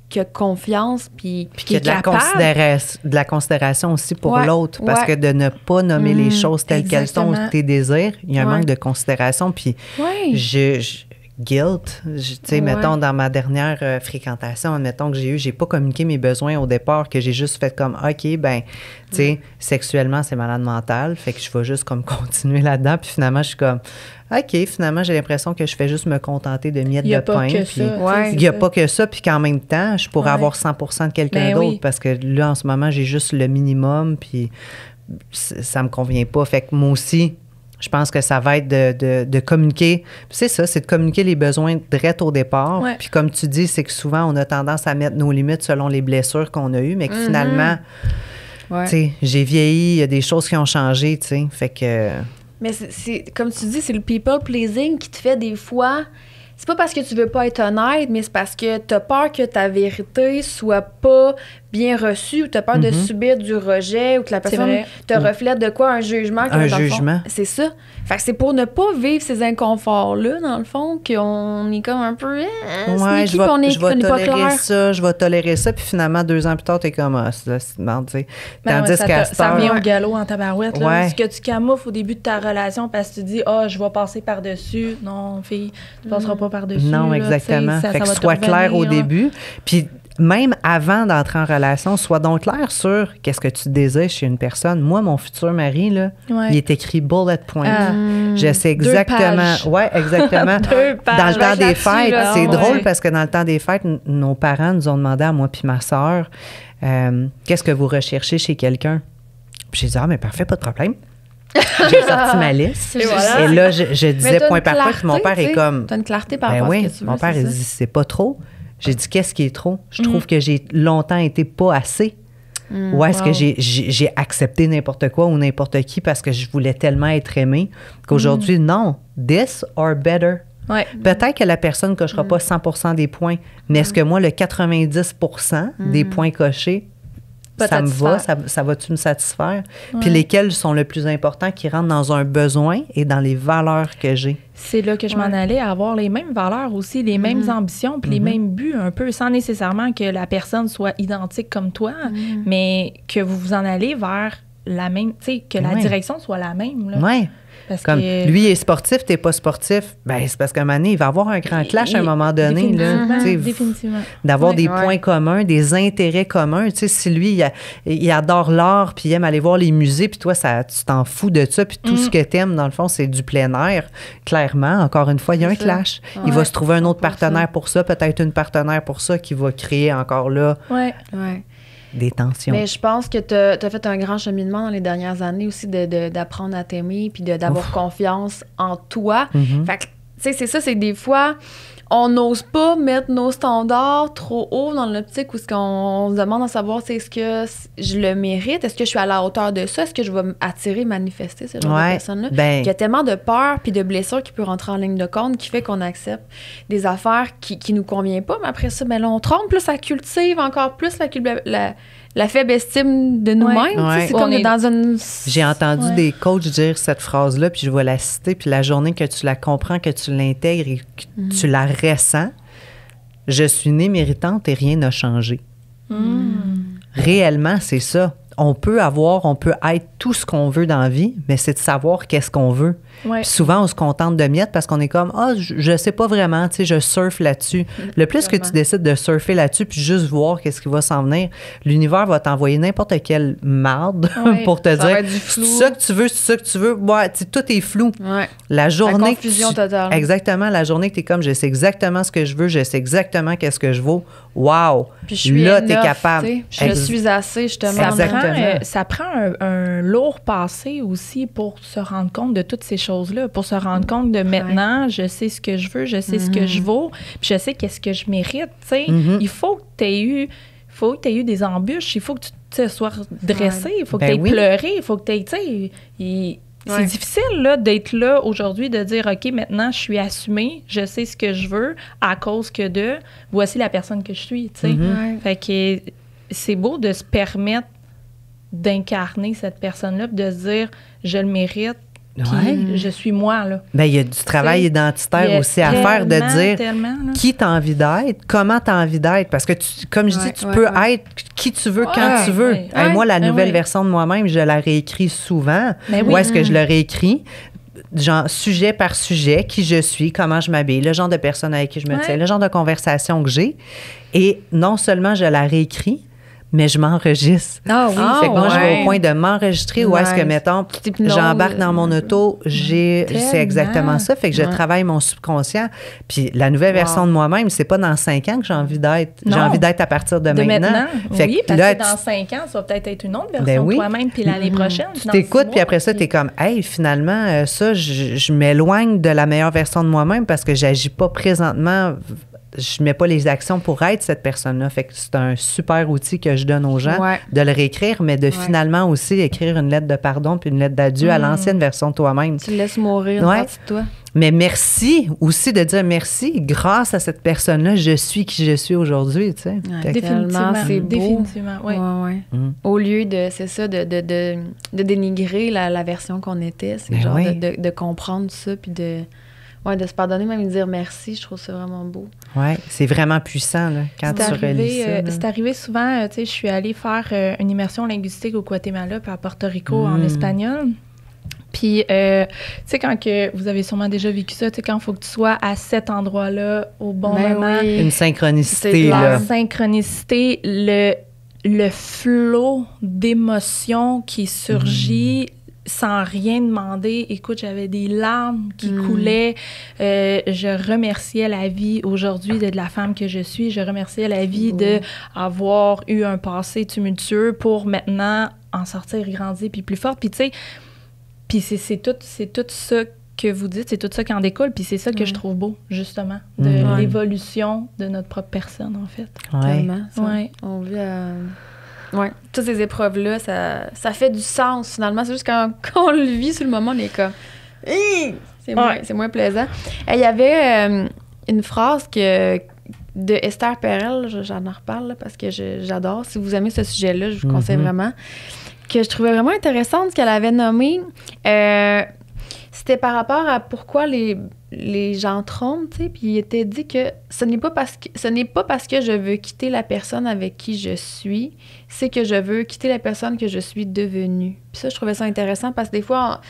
qui a confiance, puis qui est capable. De la considération aussi pour l'autre, parce que de ne pas nommer les choses telles qu'elles sont, tes désirs, il y a un manque de considération, puis guilt, tu sais, mettons, dans ma dernière fréquentation, admettons que j'ai pas communiqué mes besoins au départ, que j'ai juste fait comme, OK, ben, tu sais, sexuellement, c'est malade mental, fait que je vais juste comme continuer là-dedans, puis finalement, je suis comme, OK, finalement, j'ai l'impression que je fais juste me contenter de miettes de pain. Il n'y a pas que ça, puis qu'en même temps, je pourrais avoir 100% de quelqu'un d'autre, parce que là, en ce moment, j'ai juste le minimum, puis ça me convient pas. Fait que moi aussi, je pense que ça va être de communiquer. C'est ça, c'est de communiquer les besoins direct au départ. Puis comme tu dis, c'est que souvent, on a tendance à mettre nos limites selon les blessures qu'on a eues, mais que finalement, tu sais, j'ai vieilli, il y a des choses qui ont changé, tu sais. Fait que... Mais c'est comme tu dis, c'est le people pleasing qui te fait des fois... C'est pas parce que tu veux pas être honnête, mais c'est parce que t'as peur que ta vérité soit pas bien reçue ou t'as peur de subir du rejet ou que la personne te reflète de quoi? Un jugement. Un jugement. C'est ça. Fait que c'est pour ne pas vivre ces inconforts-là, dans le fond, qu'on est comme un peu sneaky, on n'est pas clair. Je vais tolérer ça, puis finalement, 2 ans plus tard, t'es comme, c'est marrant, tu sais. Tandis qu'à ça vient au galop en tabarouette, là. Ce que tu camoufles au début de ta relation parce que tu dis, je vais passer par-dessus. Non, fille, tu passeras pas par-dessus. Non, là, exactement. Fait que sois clair au début. Puis même avant d'entrer en relation, sois donc clair sur qu'est-ce que tu désires chez une personne. Moi, mon futur mari, là, il est écrit bullet point. Je sais exactement. Oui, exactement. 2 pages. Dans le temps des fêtes, c'est drôle parce que dans le temps des fêtes, nos parents nous ont demandé à moi puis ma sœur, qu'est-ce que vous recherchez chez quelqu'un? Puis j'ai dit, mais parfait, pas de problème. J'ai sorti ma liste. Et là, je disais point par point. Puis mon père est comme. T'as une clarté par rapport à ce que tu veux. Mon père, il dit, c'est pas trop. J'ai dit, qu'est-ce qui est trop? Je trouve que j'ai longtemps été pas assez. Ou est-ce que j'ai accepté n'importe quoi ou n'importe qui parce que je voulais tellement être aimée qu'aujourd'hui, non. This or better. Peut-être que la personne ne cochera pas 100% des points, mais est-ce que moi, le 90% des points cochés, ça me va, ça va-tu me satisfaire? Puis lesquels sont le plus importants qui rentrent dans un besoin et dans les valeurs que j'ai? C'est là que je m'en allais, à avoir les mêmes valeurs aussi, les mêmes ambitions, puis les mêmes buts un peu, sans nécessairement que la personne soit identique comme toi, mais que vous vous en allez vers la même, tu sais, que la direction soit la même. Oui. Comme lui est sportif, t'es pas sportif, ben c'est parce qu'à un moment donné, il va avoir un grand clash à un moment donné. Définitivement. D'avoir des points communs, des intérêts communs. Tu sais, si lui, il adore l'art, puis il aime aller voir les musées, puis toi, tu t'en fous de ça, puis tout ce que t'aimes, dans le fond, c'est du plein air. Clairement, encore une fois, il y a un clash. Il va se trouver un autre partenaire pour ça, peut-être une partenaire pour ça, qui va créer encore là... des tensions. Mais je pense que tu as fait un grand cheminement dans les dernières années aussi d'apprendre à t'aimer puis d'avoir confiance en toi. Fait que, tu sais, c'est ça, c'est que des fois, on n'ose pas mettre nos standards trop haut dans l'optique où on se demande à savoir, est-ce que je le mérite? Est-ce que je suis à la hauteur de ça? Est-ce que je vais attirer, manifester ce genre de personnes-là? Il y a tellement de peur puis de blessures qui peuvent rentrer en ligne de compte qui fait qu'on accepte des affaires qui nous conviennent pas. Mais après ça, là, on trompe, plus ça cultive encore plus la faible estime de nous-mêmes. C'est comme dans une... J'ai entendu des coachs dire cette phrase-là, puis je vais la citer, puis la journée que tu la comprends, que tu l'intègres et que tu la ressens, Je suis née méritante et rien n'a changé. Réellement, c'est ça. On peut être tout ce qu'on veut dans la vie, mais c'est de savoir qu'est-ce qu'on veut. Ouais. Puis souvent, on se contente de miettes parce qu'on est comme, je sais pas vraiment, tu sais, je surfe là-dessus. Le plus que tu décides de surfer là-dessus puis juste voir qu'est-ce qui va s'en venir, l'univers va t'envoyer n'importe quelle marde pour te dire, c'est ça que tu veux, c'est ça que tu veux. Ouais, tout est flou. Ouais. La journée la confusion totale. Exactement, la journée que tu es comme, je sais exactement ce que je veux, je sais exactement qu'est-ce que je vaux. Wow! Puis je suis là, tu es enough, capable. Je suis assez, justement. Ça prend un lourd passé aussi pour se rendre compte de toutes ces choses-là, pour se rendre compte de maintenant, je sais ce que je veux, je sais ce que je vaux, puis je sais qu'est-ce que je mérite. Il faut que tu aies eu des embûches, il faut que tu te sois dressé, il faut que tu aies pleuré, il faut que tu aies... C'est difficile là, d'être là aujourd'hui, de dire, OK, maintenant, je suis assumée, je sais ce que je veux à cause que de voici la personne que je suis. Fait que c'est beau de se permettre d'incarner cette personne-là, de se dire, je le mérite, puis je suis moi. Là. Bien, il y a du travail identitaire aussi à faire, de dire qui tu as envie d'être, comment tu as envie d'être. Parce que, comme je dis, tu peux être qui tu veux quand tu veux. Moi, la nouvelle version de moi-même, je la réécris souvent. Où est-ce que je le réécris? Genre, sujet par sujet, qui je suis, comment je m'habille, le genre de personne avec qui je me tiens, le genre de conversation que j'ai. Et non seulement je la réécris, mais je m'enregistre. Ah oui. Fait que moi, je vais au point de m'enregistrer où est-ce que, mettons, j'embarque dans mon auto, c'est exactement ça. Fait que je travaille mon subconscient. Puis la nouvelle version de moi-même, c'est pas dans 5 ans que j'ai envie d'être. J'ai envie d'être à partir de maintenant. Fait que parce que dans 5 ans, ça va peut-être être une autre version de toi-même, puis l'année prochaine. Tu t'écoutes, puis après ça, t'es comme, hey, finalement, ça, je m'éloigne de la meilleure version de moi-même parce que j'agis pas présentement. Je mets pas les actions pour être cette personne-là. Fait que c'est un super outil que je donne aux gens de le réécrire, mais de finalement aussi écrire une lettre de pardon puis une lettre d'adieu à l'ancienne version de toi-même. Tu laisses mourir une partie de toi. Mais merci aussi de dire merci. Grâce à cette personne-là, je suis qui je suis aujourd'hui. Tu sais. Définitivement, c'est beau. Définitivement, oui. Au lieu de, c'est ça, de dénigrer la version qu'on était, c'est genre de comprendre ça puis de se pardonner, même de dire merci, je trouve ça vraiment beau. Oui, c'est vraiment puissant, là, quand tu relis ça. C'est arrivé souvent, tu sais, je suis allée faire une immersion linguistique au Guatemala puis à Porto Rico en espagnol. Puis, tu sais, quand que vous avez sûrement déjà vécu ça, tu sais, quand il faut que tu sois à cet endroit-là au bon moment. Oui. Une synchronicité, là. La synchronicité, le flot d'émotions qui surgit sans rien demander. Écoute, j'avais des larmes qui coulaient. Je remerciais la vie aujourd'hui de la femme que je suis. Je remerciais la vie d'avoir eu un passé tumultueux pour maintenant en sortir grandi puis plus forte. Puis tu sais, puis c'est tout ça que vous dites, c'est tout ça qui en découle. Puis c'est ça que je trouve beau, justement, de l'évolution de notre propre personne, en fait. Tellement. On vit toutes ces épreuves-là, ça fait du sens, finalement. C'est juste quand on le vit sur le moment, on est comme... C'est moins plaisant. Il y avait une phrase de Esther Perel, j'en reparle là, parce que j'adore. Si vous aimez ce sujet-là, je vous conseille vraiment. Que je trouvais vraiment intéressante, ce qu'elle avait nommé. C'était par rapport à pourquoi les gens trompent, tu sais, puis il était dit que ce n'est pas parce que je veux quitter la personne avec qui je suis, c'est que je veux quitter la personne que je suis devenue. Puis ça, je trouvais ça intéressant parce que des fois,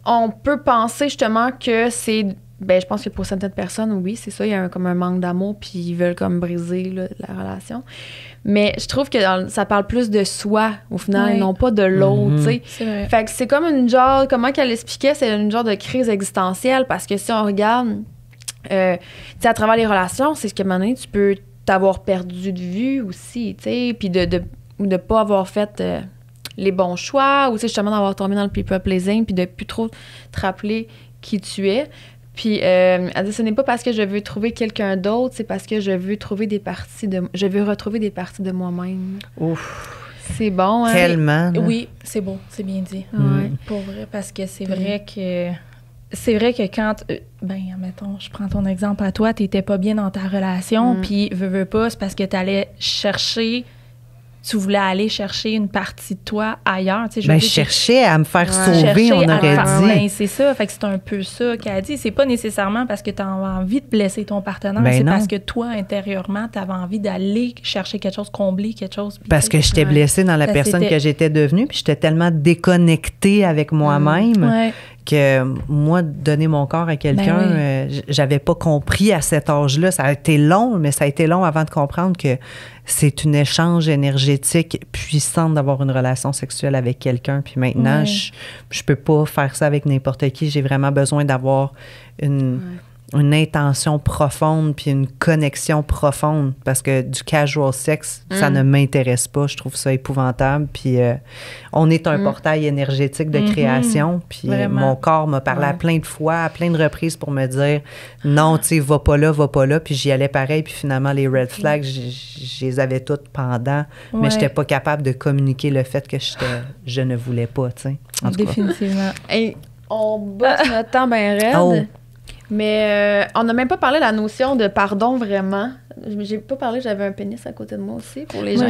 on peut penser justement que c'est... Ben, je pense que pour certaines personnes, oui, c'est ça, il y a comme un manque d'amour, puis ils veulent comme briser là, la relation. Mais je trouve que ça parle plus de soi, au final, et non pas de l'autre, tu sais. Fait que c'est comme une genre, comment qu'elle expliquait, c'est une genre de crise existentielle, parce que si on regarde, tu sais, à travers les relations, c'est ce que à un moment donné, tu peux t'avoir perdu de vue aussi, tu sais, puis de pas avoir fait les bons choix, ou tu sais, justement d'avoir tombé dans le people pleasing, puis de plus trop te rappeler qui tu es. Puis, elle dit, ce n'est pas parce que je veux trouver quelqu'un d'autre, c'est parce que je veux retrouver des parties de moi-même. Ouf! C'est bon, hein? Tellement. Oui, c'est beau, c'est bien dit. Pour vrai, parce que c'est vrai que... C'est vrai que quand... admettons, je prends ton exemple à toi, t'étais pas bien dans ta relation, puis veux pas, c'est parce que t'allais chercher tu voulais aller chercher une partie de toi ailleurs. Tu sais, Je cherchais à me faire sauver, on aurait dit. Ben, c'est ça. Fait que c'est un peu ça qu'elle a dit. C'est pas nécessairement parce que tu as envie de blesser ton partenaire, c'est parce que toi, intérieurement, tu avais envie d'aller chercher quelque chose, combler quelque chose. Parce que j'étais blessée dans la personne que j'étais devenue, puis j'étais tellement déconnectée avec moi-même que moi, donner mon corps à quelqu'un, j'avais pas compris à cet âge-là. Ça a été long, mais ça a été long avant de comprendre que c'est un échange énergétique puissant d'avoir une relation sexuelle avec quelqu'un. Puis maintenant, je peux pas faire ça avec n'importe qui. J'ai vraiment besoin d'avoir une intention profonde puis une connexion profonde parce que du casual sex, ça ne m'intéresse pas. Je trouve ça épouvantable. Puis on est un portail énergétique de création. Puis mon corps m'a parlé à plein de fois, à plein de reprises pour me dire non, tu sais, va pas là. Puis j'y allais pareil. Puis finalement, les red flags, je les avais toutes pendant. Mais j'étais pas capable de communiquer le fait que je ne voulais pas, tu sais. Définitivement. Hey, on bat notre temps bien raide. Mais on n'a même pas parlé de la notion de pardon vraiment. J'ai pas parlé, j'avais un pénis à côté de moi aussi pour les gens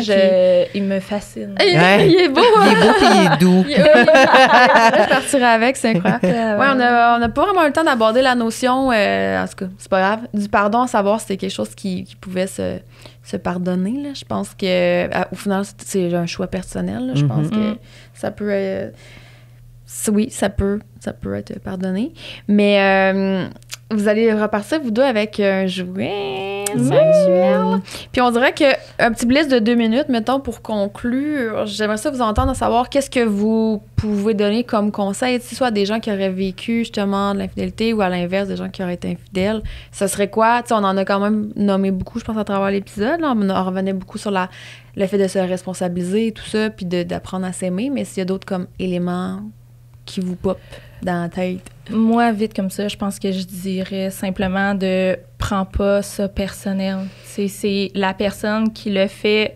il me fascine. Il est beau, hein? Il est beau puis il est doux. Je partirais avec, c'est incroyable. On n'a pas vraiment eu le temps d'aborder la notion, en tout cas, c'est pas grave, du pardon, à savoir si c'est quelque chose qui pouvait se pardonner. Là. Je pense que au final, c'est un choix personnel. Là. Je pense que ça peut... oui, ça peut être pardonné. Mais vous allez repartir, vous deux, avec un jouet sexuel. Puis on dirait qu'un petit blitz de 2 minutes, mettons, pour conclure, j'aimerais ça vous entendre savoir qu'est-ce que vous pouvez donner comme conseil, soit à des gens qui auraient vécu justement de l'infidélité ou à l'inverse, des gens qui auraient été infidèles. Ce serait quoi? T'sais, on en a quand même nommé beaucoup, je pense, à travers l'épisode. Là. On revenait beaucoup sur le fait de se responsabiliser et tout ça, puis d'apprendre à s'aimer. Mais s'il y a d'autres comme éléments qui vous pop dans la tête? Moi, vite comme ça, je pense que je dirais simplement de prends pas ça personnel. C'est la personne qui le fait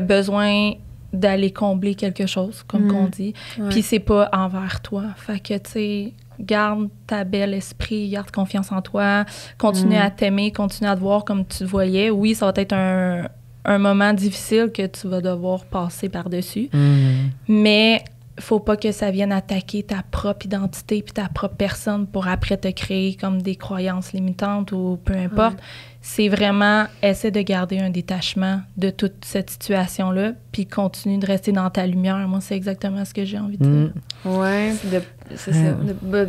besoin d'aller combler quelque chose, comme qu'on dit. Puis c'est pas envers toi. Fait que, tu sais, garde ta belle esprit, garde confiance en toi, continue à t'aimer, continue à te voir comme tu te voyais. Oui, ça va être un moment difficile que tu vas devoir passer par-dessus, mais faut pas que ça vienne attaquer ta propre identité puis ta propre personne pour après te créer comme des croyances limitantes ou peu importe. C'est vraiment essaie de garder un détachement de toute cette situation-là puis continue de rester dans ta lumière. Moi, c'est exactement ce que j'ai envie de dire. Ouais, c'est ça.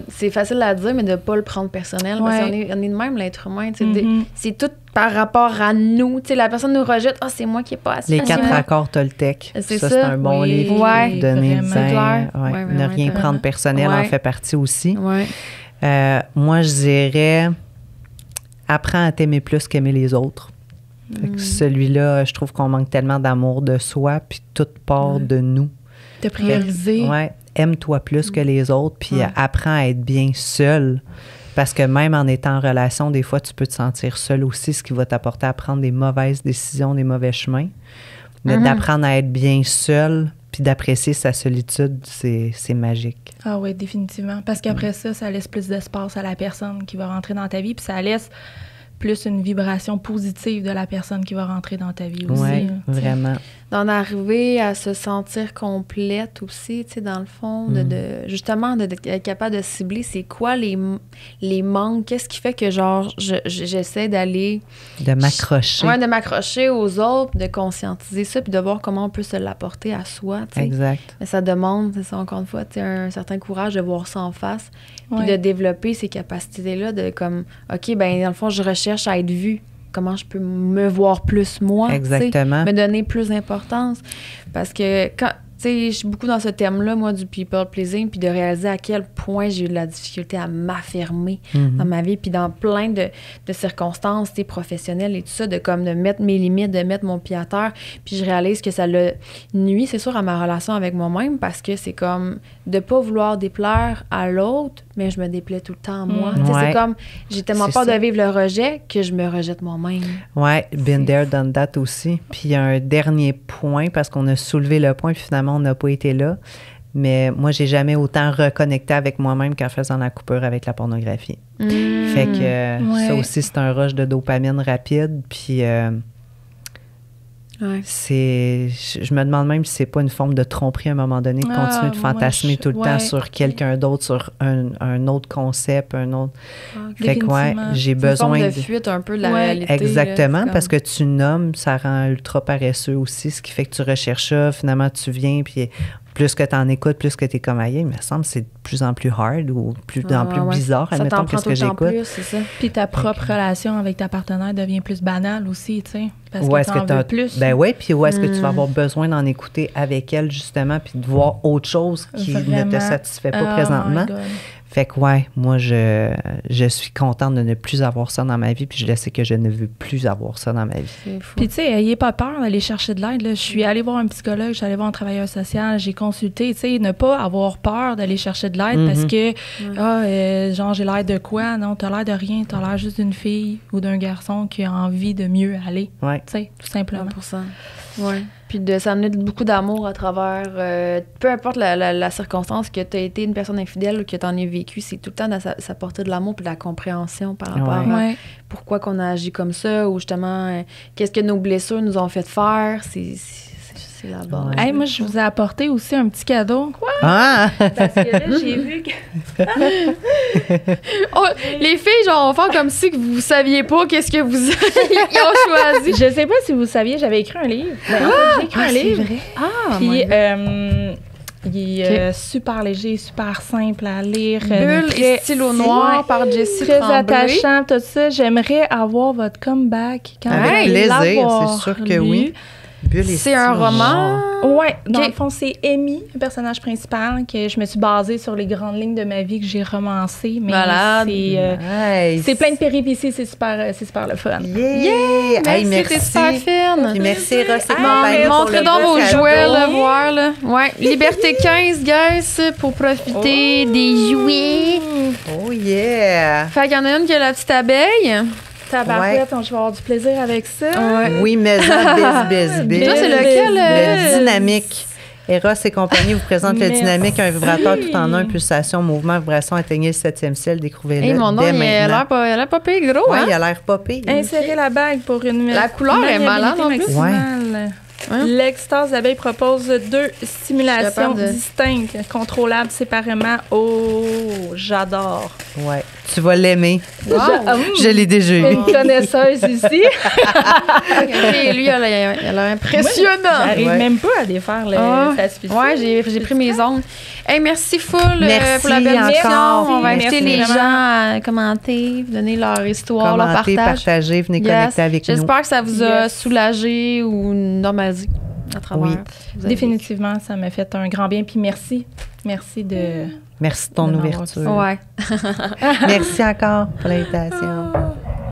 C'est facile à dire, mais de pas le prendre personnel. Parce qu'on est de même, l'être humain. C'est tout par rapport à nous. T'sais, la personne nous rejette. « Ah, c'est moi qui n'ai pas assez. » Les 4 accords Toltec. Ça, c'est un bon livre. De ne rien prendre personnel en fait partie aussi. Moi, je dirais... Apprends à t'aimer plus qu'aimer les autres. Celui-là, je trouve qu'on manque tellement d'amour de soi, puis toute part de nous. De prioriser. Aime-toi plus que les autres, puis apprends à être bien seul. Parce que même en étant en relation, des fois, tu peux te sentir seul aussi, ce qui va t'apporter à prendre des mauvaises décisions, des mauvais chemins. Mais d'apprendre à être bien seul, puis d'apprécier sa solitude, c'est magique. Ah oui, définitivement. Parce qu'après ça laisse plus d'espace à la personne qui va rentrer dans ta vie, puis ça laisse plus une vibration positive de la personne qui va rentrer dans ta vie aussi. Oui, vraiment. D'en arriver à se sentir complète aussi, tu sais, dans le fond, justement, d'être capable de cibler c'est quoi les manques, qu'est-ce qui fait que, genre, j'essaie d'aller... De m'accrocher. Oui, de m'accrocher aux autres, de conscientiser ça, puis de voir comment on peut se l'apporter à soi, tu sais. Exact. Mais ça demande, c'est ça, encore une fois, tu sais, un certain courage de voir ça en face, puis de développer ces capacités-là de, comme, OK, ben dans le fond, je recherche à être vue. Comment je peux me voir plus moi, exactement, me donner plus d'importance. Parce que quand, tu sais, je suis beaucoup dans ce thème-là, moi, du people pleasing, puis de réaliser à quel point j'ai eu de la difficulté à m'affirmer dans ma vie, puis dans plein de circonstances, tu sais, professionnelles et tout ça, de mettre mes limites, de mettre mon pied à terre. Puis je réalise que ça le nuit, c'est sûr, à ma relation avec moi-même, parce que c'est comme de pas vouloir déplaire à l'autre, mais je me déplais tout le temps à moi. Tu sais, c'est comme, j'ai tellement peur de vivre le rejet que je me rejette moi-même. Oui, been there, done that aussi. Puis un dernier point, parce qu'on a soulevé le point, puis finalement, on n'a pas été là. Mais moi, j'ai jamais autant reconnecté avec moi-même qu'en faisant la coupure avec la pornographie. Fait que ça aussi, c'est un rush de dopamine rapide. Puis Ouais. Je me demande même si c'est pas une forme de tromperie à un moment donné, de continuer de fantasmer tout le temps sur quelqu'un d'autre, sur un autre concept, un autre... Fait que j'ai besoin une forme de fuite un peu de la réalité. Exactement, parce que tu nommes, ça rend ultra paresseux aussi, ce qui fait que tu recherches ça, finalement tu viens, puis plus que tu en écoutes, plus que tu es comme aïe, il me semble que c'est de plus en plus hard ou plus en plus bizarre, admettons, que ce que j'écoute. Puis ta propre relation avec ta partenaire devient plus banale aussi, tu sais, parce où que est-ce que tu en veux plus. Ben oui, puis où est-ce que tu vas avoir besoin d'en écouter avec elle, justement, puis de voir autre chose qui ne te satisfait pas présentement. Fait que moi, je suis contente de ne plus avoir ça dans ma vie, puis je le sais que je ne veux plus avoir ça dans ma vie. Puis tu sais, ayez pas peur d'aller chercher de l'aide. Là. Je suis allée voir un psychologue, je suis allée voir un travailleur social, j'ai consulté. Tu sais, ne pas avoir peur d'aller chercher de l'aide parce que, genre, j'ai l'air de quoi? Non, t'as l'air de rien. T'as l'air juste d'une fille ou d'un garçon qui a envie de mieux aller. Tu sais, tout simplement. 100%. Ouais. Puis de s'amener beaucoup d'amour à travers, peu importe la circonstance, que tu as été une personne infidèle ou que tu en aies vécu, c'est tout le temps de s'apporter de l'amour puis de la compréhension par rapport à pourquoi qu'on a agi comme ça ou justement, qu'est-ce que nos blessures nous ont fait faire. C'est la base. Hey, moi, je vous ai apporté aussi un petit cadeau. Quoi? Ah! Parce que là, j'ai vu que... Les filles, genre, on va faire comme si que vous saviez pas qu'est-ce que vous ont choisi. Je sais pas si vous saviez, j'avais écrit un livre. J'ai écrit un livre. C'est vrai? Puis, il est super léger, super simple à lire. Bulle et stylo noir par Jessie Très Tremblay. attachant, tout ça. J'aimerais avoir votre comeback. Avec plaisir, c'est sûr que oui. C'est un roman? Oui, dans le fond, c'est Amy, le personnage principal, que je me suis basée sur les grandes lignes de ma vie que j'ai romancées. Mais c'est plein de péripéties, c'est super le fun. Merci, c'est super fine. Puis merci, Ross et compagnie. Montrez donc vos jouets, là, voir. Là. Ouais. Liberté 15, guys, pour profiter des jouets. Oh yeah! Fait qu'il y en a une qui a la petite abeille. Tabarouette, je vais avoir du plaisir avec ça. Oui, mais ça, bis. Ça, c'est lequel? Le dynamique. Eros et compagnie vous présente le dynamique, un vibrateur tout en un, pulsation, mouvement, vibration, atteignez le 7e ciel, découvrez-le dès mon nom, il a l'air pas pire gros, il a l'air pas pire. Insérez la bague pour une... La couleur est malade en plus. L'Extase d'abeille propose 2 stimulations distinctes, contrôlables séparément. Oh, j'adore. Ouais, tu vas l'aimer. Wow. Je l'ai déjà eu. Une connaisseuse ici. Lui, il a l'air impressionnant. J'arrive même pas à défaire le satisfaction. Ouais, j'ai pris mes ongles. Hey, merci full pour la belle encore. On va inviter les gens à commenter, donner leur histoire, leur partage. Partager, venez connecter avec nous. J'espère que ça vous a soulagé ou normalisé à travers. Oui. Définitivement, ça m'a fait un grand bien. Puis merci. Merci de... Merci de ton ouverture. Ouais. Merci encore pour l'invitation.